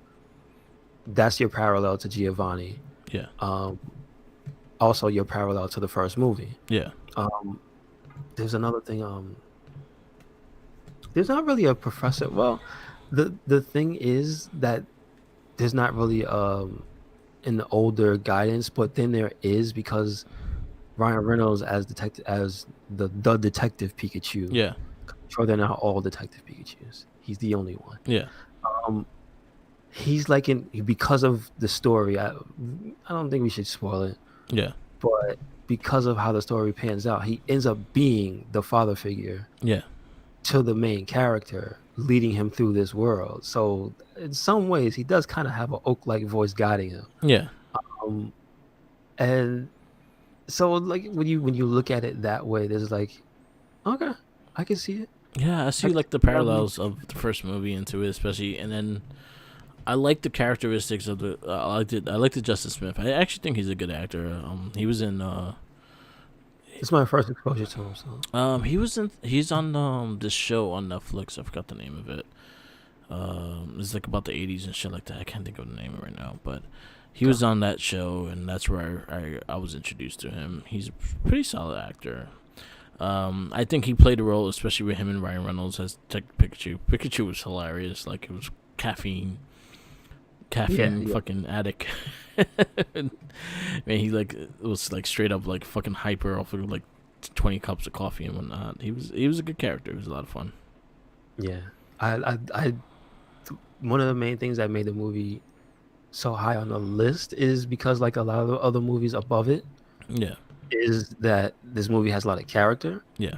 that's your parallel to Giovanni. yeah, Also your parallel to the first movie. yeah, There's another thing. There's not really a professor. Well, the thing is that there's not really an older guidance, but then there is, because Ryan Reynolds as the detective Pikachu. yeah, Sure, they're not all detective Pikachus. He's the only one. yeah, He's like because of the story. I don't think we should spoil it, yeah, but because of how the story pans out, he ends up being the father figure yeah, to the main character leading him through this world. So in some ways, he does kind of have an Oak-like voice guiding him. Yeah. Um, and so like when you look at it that way, there's like, okay, I can see it. Yeah, I I see can like the see how we- parallels of the first movie into it, especially, and then I like the characteristics of the. I like the Justice Smith. I actually think he's a good actor. He was in. It's my first exposure to him. So He was in. He's on this show on Netflix. I forgot the name of it. It's like about the '80s and shit like that. I can't think of the name right now, but he was on that show, and that's where I was introduced to him. He's a pretty solid actor. I think he played a role, especially with him and Ryan Reynolds as Pikachu. Pikachu was hilarious. Like it was caffeine yeah. fucking addict. Man, he like was like straight up like fucking hyper off of like 20 cups of coffee and whatnot. He was a good character. It was a lot of fun. Yeah, I one of the main things that made the movie so high on the list is because like a lot of the other movies above it Yeah, is that this movie has a lot of character. yeah,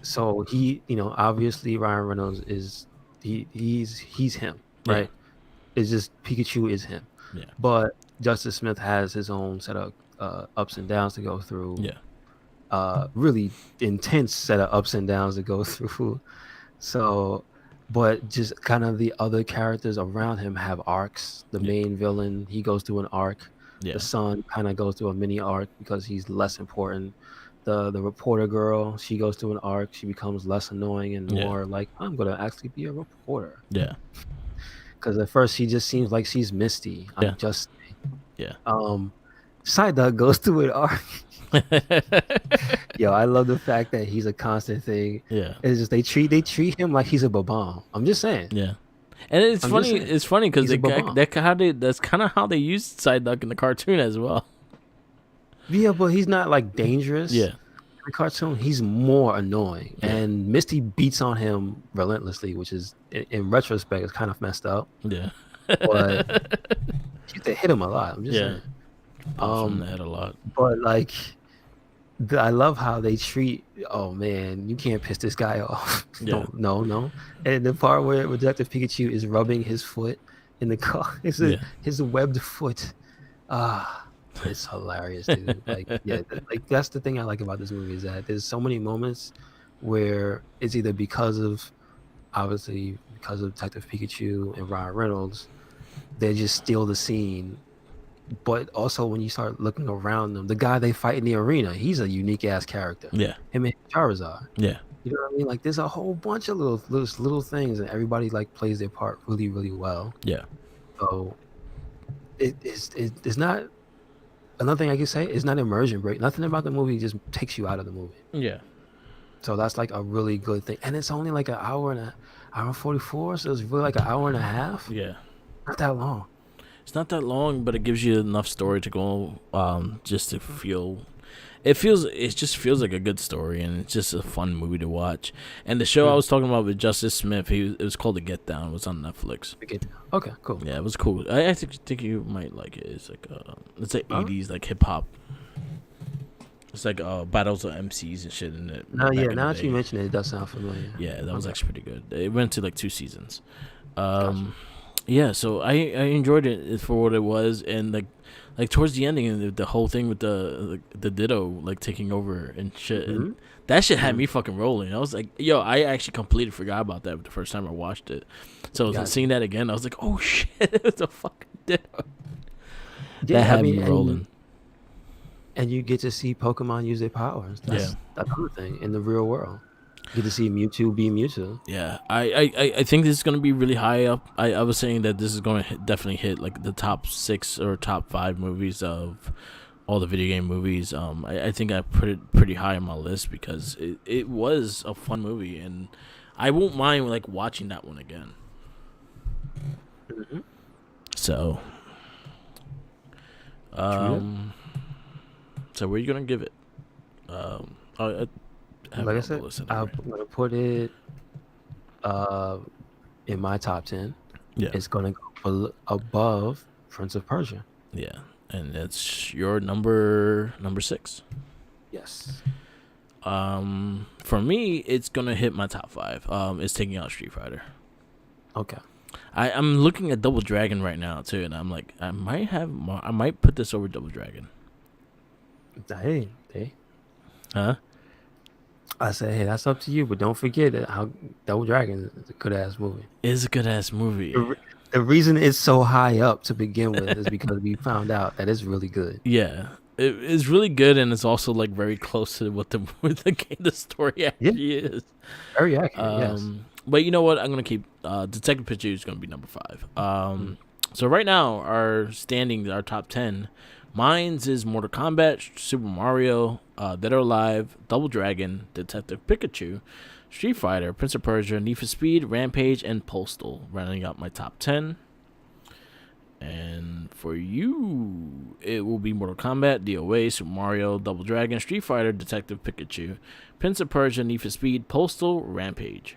So he, obviously Ryan Reynolds is he's him, yeah, right? It's just Pikachu is him, yeah, but Justice Smith has his own set of ups and downs to go through. yeah, Really intense set of ups and downs to go through. So, but just kind of the other characters around him have arcs. The yeah, main villain, he goes through an arc. yeah, The son kind of goes through a mini arc because he's less important. The reporter girl, she goes through an arc. She becomes less annoying and yeah, more like, I'm gonna actually be a reporter. yeah, Because at first she just seems like she's Misty. yeah, I'm just yeah. Psyduck goes through an arc. Yo, I love the fact that he's a constant thing. Yeah, It's just they treat him like he's a babam. I'm just saying. yeah. And it's I'm just funny. saying. It's funny because He's a babam. that's kind of how they used Psyduck in the cartoon as well. Yeah, but he's not like dangerous. Yeah, In the cartoon, he's more annoying, yeah, and Misty beats on him relentlessly, which is, in retrospect, is kind of messed up. yeah, But they hit him a lot. I'm just yeah. saying. Pops him in the Um, head a lot. but like, I love how they treat. Oh man, you can't piss this guy off. Yeah, No. And the part where Detective Pikachu is rubbing his foot in the car, yeah, his webbed foot. Ah, it's hilarious, dude. Like, yeah, like that's the thing I like about this movie is that there's so many moments where it's either obviously because of Detective Pikachu and Ryan Reynolds, they just steal the scene. But also when you start looking around them, the guy they fight in the arena, he's a unique ass character. yeah, Him and Charizard. yeah, You know what I mean? Like there's a whole bunch of little things, and everybody like plays their part really, really well. yeah, So it's not another thing I can say. It's not immersion break. Nothing about the movie just takes you out of the movie. yeah, So that's like a really good thing. And it's only like an hour 44. So it's really like an hour and a half. yeah. Not that long. It's not that long, but it gives you enough story to go. Just to feel. It just feels like a good story, and it's just a fun movie to watch. And the show I was talking about with Justice Smith, it was called The Get Down. It was on Netflix. Okay, cool. Yeah, it was cool. I think you might like it. It's like Alright. 80s like hip hop. It's like battles of MCs and shit in it. No, back yeah. in the Now that you day. mention it, it does sound familiar. Yeah, that was Okay. actually pretty good. It went to like 2 seasons. Gotcha. Yeah, so I enjoyed it for what it was, and like towards the ending, and the whole thing with the Ditto like taking over and shit, Mhm. and that shit had Mhm. me fucking rolling. I was like, yo, I actually completely forgot about that the first time I watched it. So Gotcha. seeing that again, I was like, oh shit, it was a fucking Ditto. Yeah, That had I mean, me rolling. and you get to see Pokemon use their powers. That's another thing in the real world. You get to see Mewtwo be Mewtwo. Yeah, I think this is gonna be really high up. I was saying that this is gonna definitely hit like the top 6 or top 5 movies of all the video game movies. I think I put it pretty high on my list because it was a fun movie, and I won't mind like watching that one again. Mm-hmm. So, so where are you gonna give it? I have Like I it on the said, list I'm anyway. gonna put it in my top 10. Yeah, It's gonna go above Prince of Persia. yeah, and it's your number 6. Yes. For me, it's gonna hit my top 5. It's taking out Street Fighter. Okay. I'm looking at Double Dragon right now too, and I'm like, I might put this over Double Dragon. Hey. Huh? I said, hey, that's up to you, but don't forget that how Double Dragon is a good ass movie. It's a good ass movie. The reason it's so high up to begin with is because we found out that it's really good. Yeah, it's really good, and it's also like very close to what the story actually is. Very accurate. Yes. But you know what? I'm gonna keep Detective Pikachu is gonna be number 5. So right now our standings, our top 10. Mine's is Mortal Kombat, Super Mario, Dead or Alive, Double Dragon, Detective Pikachu, Street Fighter, Prince of Persia, Need for Speed, Rampage, and Postal, rounding out my top 10. And for you, it will be Mortal Kombat, DOA, Super Mario, Double Dragon, Street Fighter, Detective Pikachu, Prince of Persia, Need for Speed, Postal, Rampage.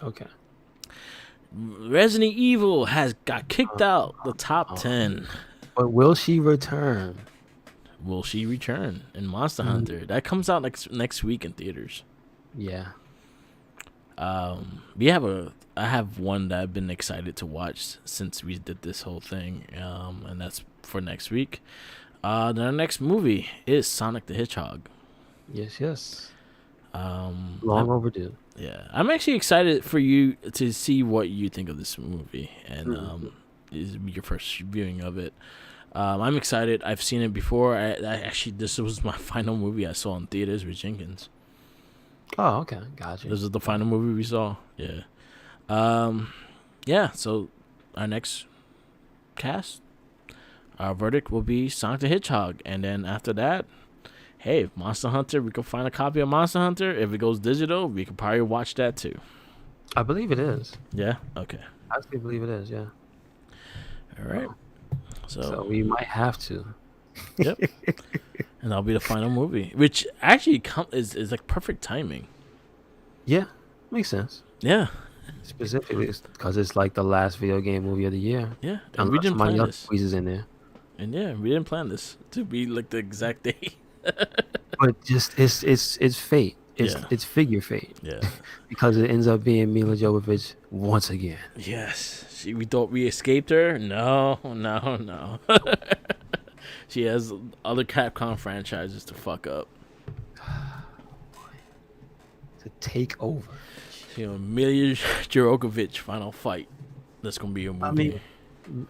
Okay. Resident Evil got kicked out the top 10. But will she return? Will she return in Monster Hunter? That comes out next week in theaters. Yeah. I have one that I've been excited to watch since we did this whole thing, and that's for next week. The next movie is Sonic the Hedgehog. Yes. Long overdue. Yeah, I'm actually excited for you to see what you think of this movie, and is your first viewing of it. I'm excited. I've seen it before. This was my final movie I saw in theaters with Jenkins. Oh, okay, gotcha. This is the final movie we saw. Yeah. So our next cast, our verdict will be Sonic the Hedgehog, and then after that, hey, if Monster Hunter, we can find a copy of Monster Hunter. If it goes digital, we can probably watch that too. I believe it is. Yeah. Okay. I still believe it is. Yeah. All right. So we might have to. Yep. And that'll be the final movie, which actually is like perfect timing. Yeah, makes sense. Yeah. Specifically, because it's like the last video game movie of the year. Yeah, and we didn't plan this. Squeezes in there. And yeah, we didn't plan this to be like the exact day. But just it's fate. It's figure fate. Yeah. Because it ends up being Mila Jovovich once again. Yes. We thought we escaped her. No. She has other Capcom franchises to fuck up. To take over. Milya Jovovich final fight. That's gonna be a movie. I mean,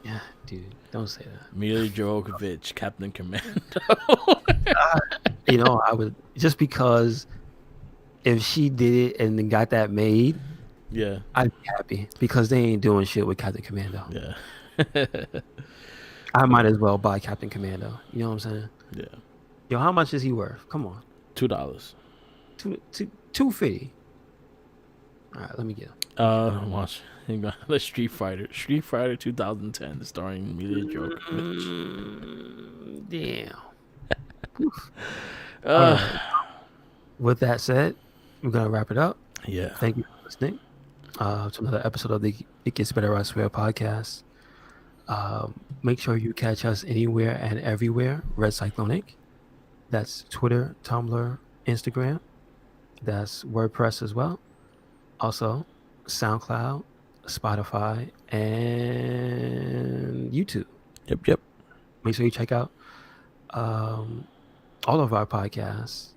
yeah, dude, don't say that. Milya Jovovich, Captain Commando. I would, just because if she did it and then got that made, yeah, I'd be happy, because they ain't doing shit with Captain Commando. Yeah. I might as well buy Captain Commando. You know what I'm saying? Yeah. Yo, how much is he worth? Come on. $2. $2.50. All right, let me get him. Watch. The Street Fighter 2010, starring Milya Jovovich. Damn. Right. With that said, we're gonna wrap it up. Yeah. Thank you for listening to another episode of the It Gets Better, I Swear podcast. Make sure you catch us anywhere and everywhere. Red Cyclonic. That's Twitter, Tumblr, Instagram. That's WordPress as well. Also, SoundCloud, Spotify, and YouTube. Yep. Make sure you check out all of our podcasts.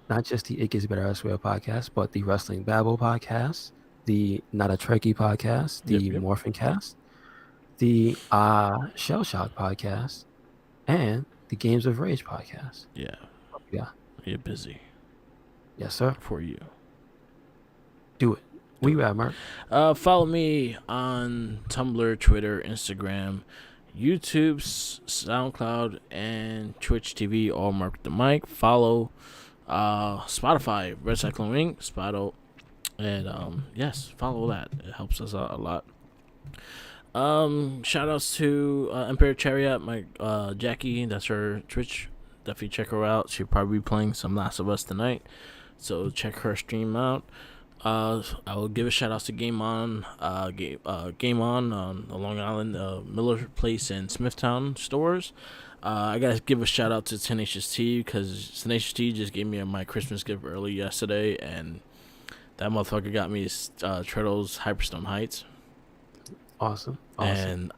Not just the It Gets Better, I Swear podcast, but the Wrestling Babble podcast, the Not a Trekkie podcast, the Morphin Cast, the Shell Shock podcast, and the Games of Rage podcast. Yeah. You're busy. Yes, sir. For you. Do it. Where you at, Mark? Follow me on Tumblr, Twitter, Instagram, YouTube, SoundCloud, and Twitch TV, all Mark the Mic. Follow Spotify, Red Cyclone Inc., Spotto, and yes, follow that. It helps us out a lot. Shout outs to Emperor Chariot, my Jackie, that's her Twitch. Definitely check her out. She'll probably be playing some Last of Us tonight, so check her stream out. I will give a shout out to Game On the Long Island Miller Place and Smithtown stores. I gotta give a shout out to Tenacious T because Tenacious T just gave me my Christmas gift early yesterday, and that motherfucker got me Turtles Hyperstone Heights. Awesome. And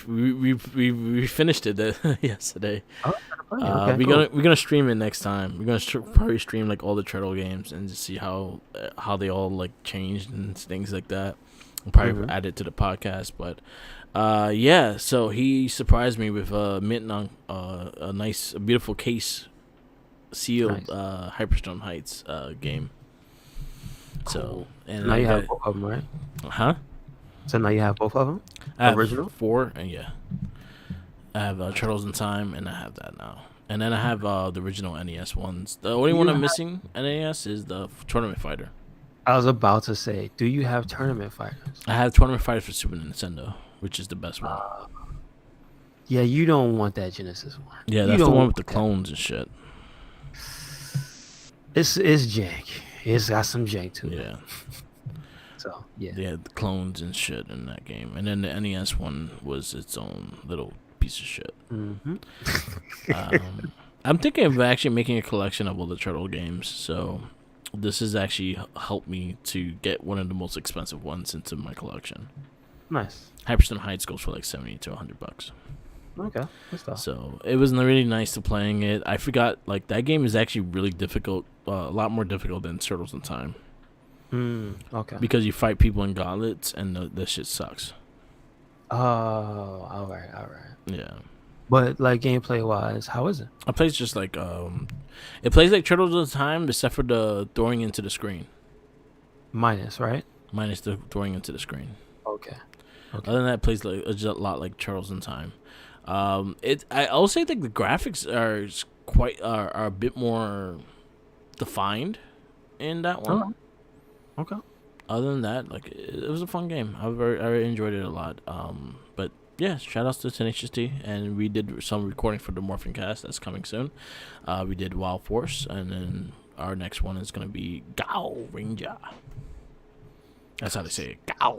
we finished it yesterday. Oh, okay, we're gonna stream it next time. We're gonna probably stream like all the Turtle games and just see how they all like changed and things like that. We'll probably add it to the podcast, but yeah. So he surprised me with mint on a beautiful case sealed Hyperstone Heights game. Cool. So and now you have both of them, right? Huh? So now you have both of them? I have original? 4, and yeah. I have Turtles in Time, and I have that now. And then I have the original NES ones. The only one I'm missing NES is the Tournament Fighter. I was about to say, do you have Tournament Fighters? I have Tournament Fighter for Super Nintendo, which is the best one. Yeah, you don't want that Genesis one. Yeah, that's the one with the clones and shit. It's jank. It's got some jank to it. Yeah. So, yeah. Yeah, the clones and shit in that game. And then the NES one was its own little piece of shit. Mm-hmm. I'm thinking of actually making a collection of all the Turtle games. So this has actually helped me to get one of the most expensive ones into my collection. Nice. Hyperstone Heights goes for like $70 to $100. Okay, good stuff. So it was really nice to playing it. I forgot, like, that game is actually really difficult, a lot more difficult than Turtles in Time. Okay. Because you fight people in gauntlets, and the shit sucks. Oh, all right. Yeah. But like gameplay wise, how is it? It plays just like it plays like Turtles in Time, except for the throwing into the screen. Minus, right? Minus the throwing into the screen. Okay. Other than that, it plays like a lot like Turtles in Time. I also think the graphics are a bit more defined in that one. Okay. Other than that, like, it was a fun game. I very enjoyed it a lot. But yeah, shout outs to Tenacious T, and we did some recording for the Morphin Cast that's coming soon. We did Wild Force, and then our next one is gonna be Gao Ranger. That's how they say it. Gao.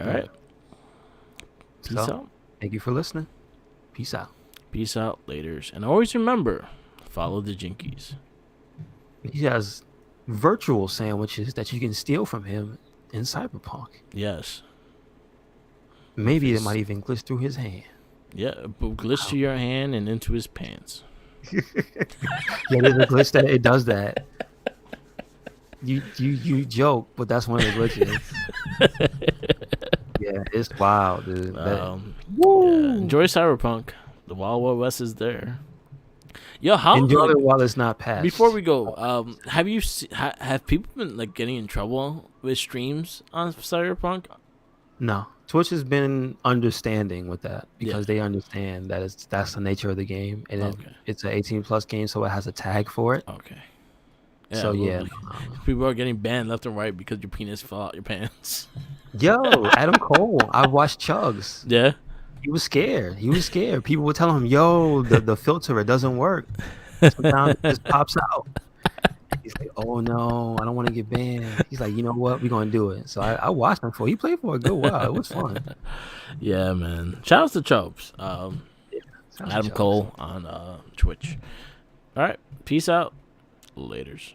All right. Peace out. Thank you for listening. Peace out. Peace out, laters. And always remember, follow the Jinkies. He has virtual sandwiches that you can steal from him in Cyberpunk. Yes. Maybe it might even glitch through his hand. Yeah, glitch to your hand and into his pants. Yeah, there's a glitch that it does that. You joke, but that's one of the glitches. Yeah, it's wild, dude. Yeah, enjoy Cyberpunk. The Wild Wild West is there. Yo, enjoy it while it's not past. Before we go, have you have people been like getting in trouble with streams on Cyberpunk? No, Twitch has been understanding with that because they understand that that's the nature of the game, and it's an 18+ game, so it has a tag for it. Okay. Yeah, so people are getting banned left and right because your penis fell out your pants. Yo, Adam Cole, I watched Chugs. Yeah. He was scared. People were telling him, yo, the filter, it doesn't work. Sometimes it just pops out. He's like, oh, no, I don't want to get banned. He's like, you know what? We're going to do it. So I watched him he played for a good while. It was fun. Yeah, man. Shout out to Chubs. Adam Cole on Twitch. All right. Peace out. Laters.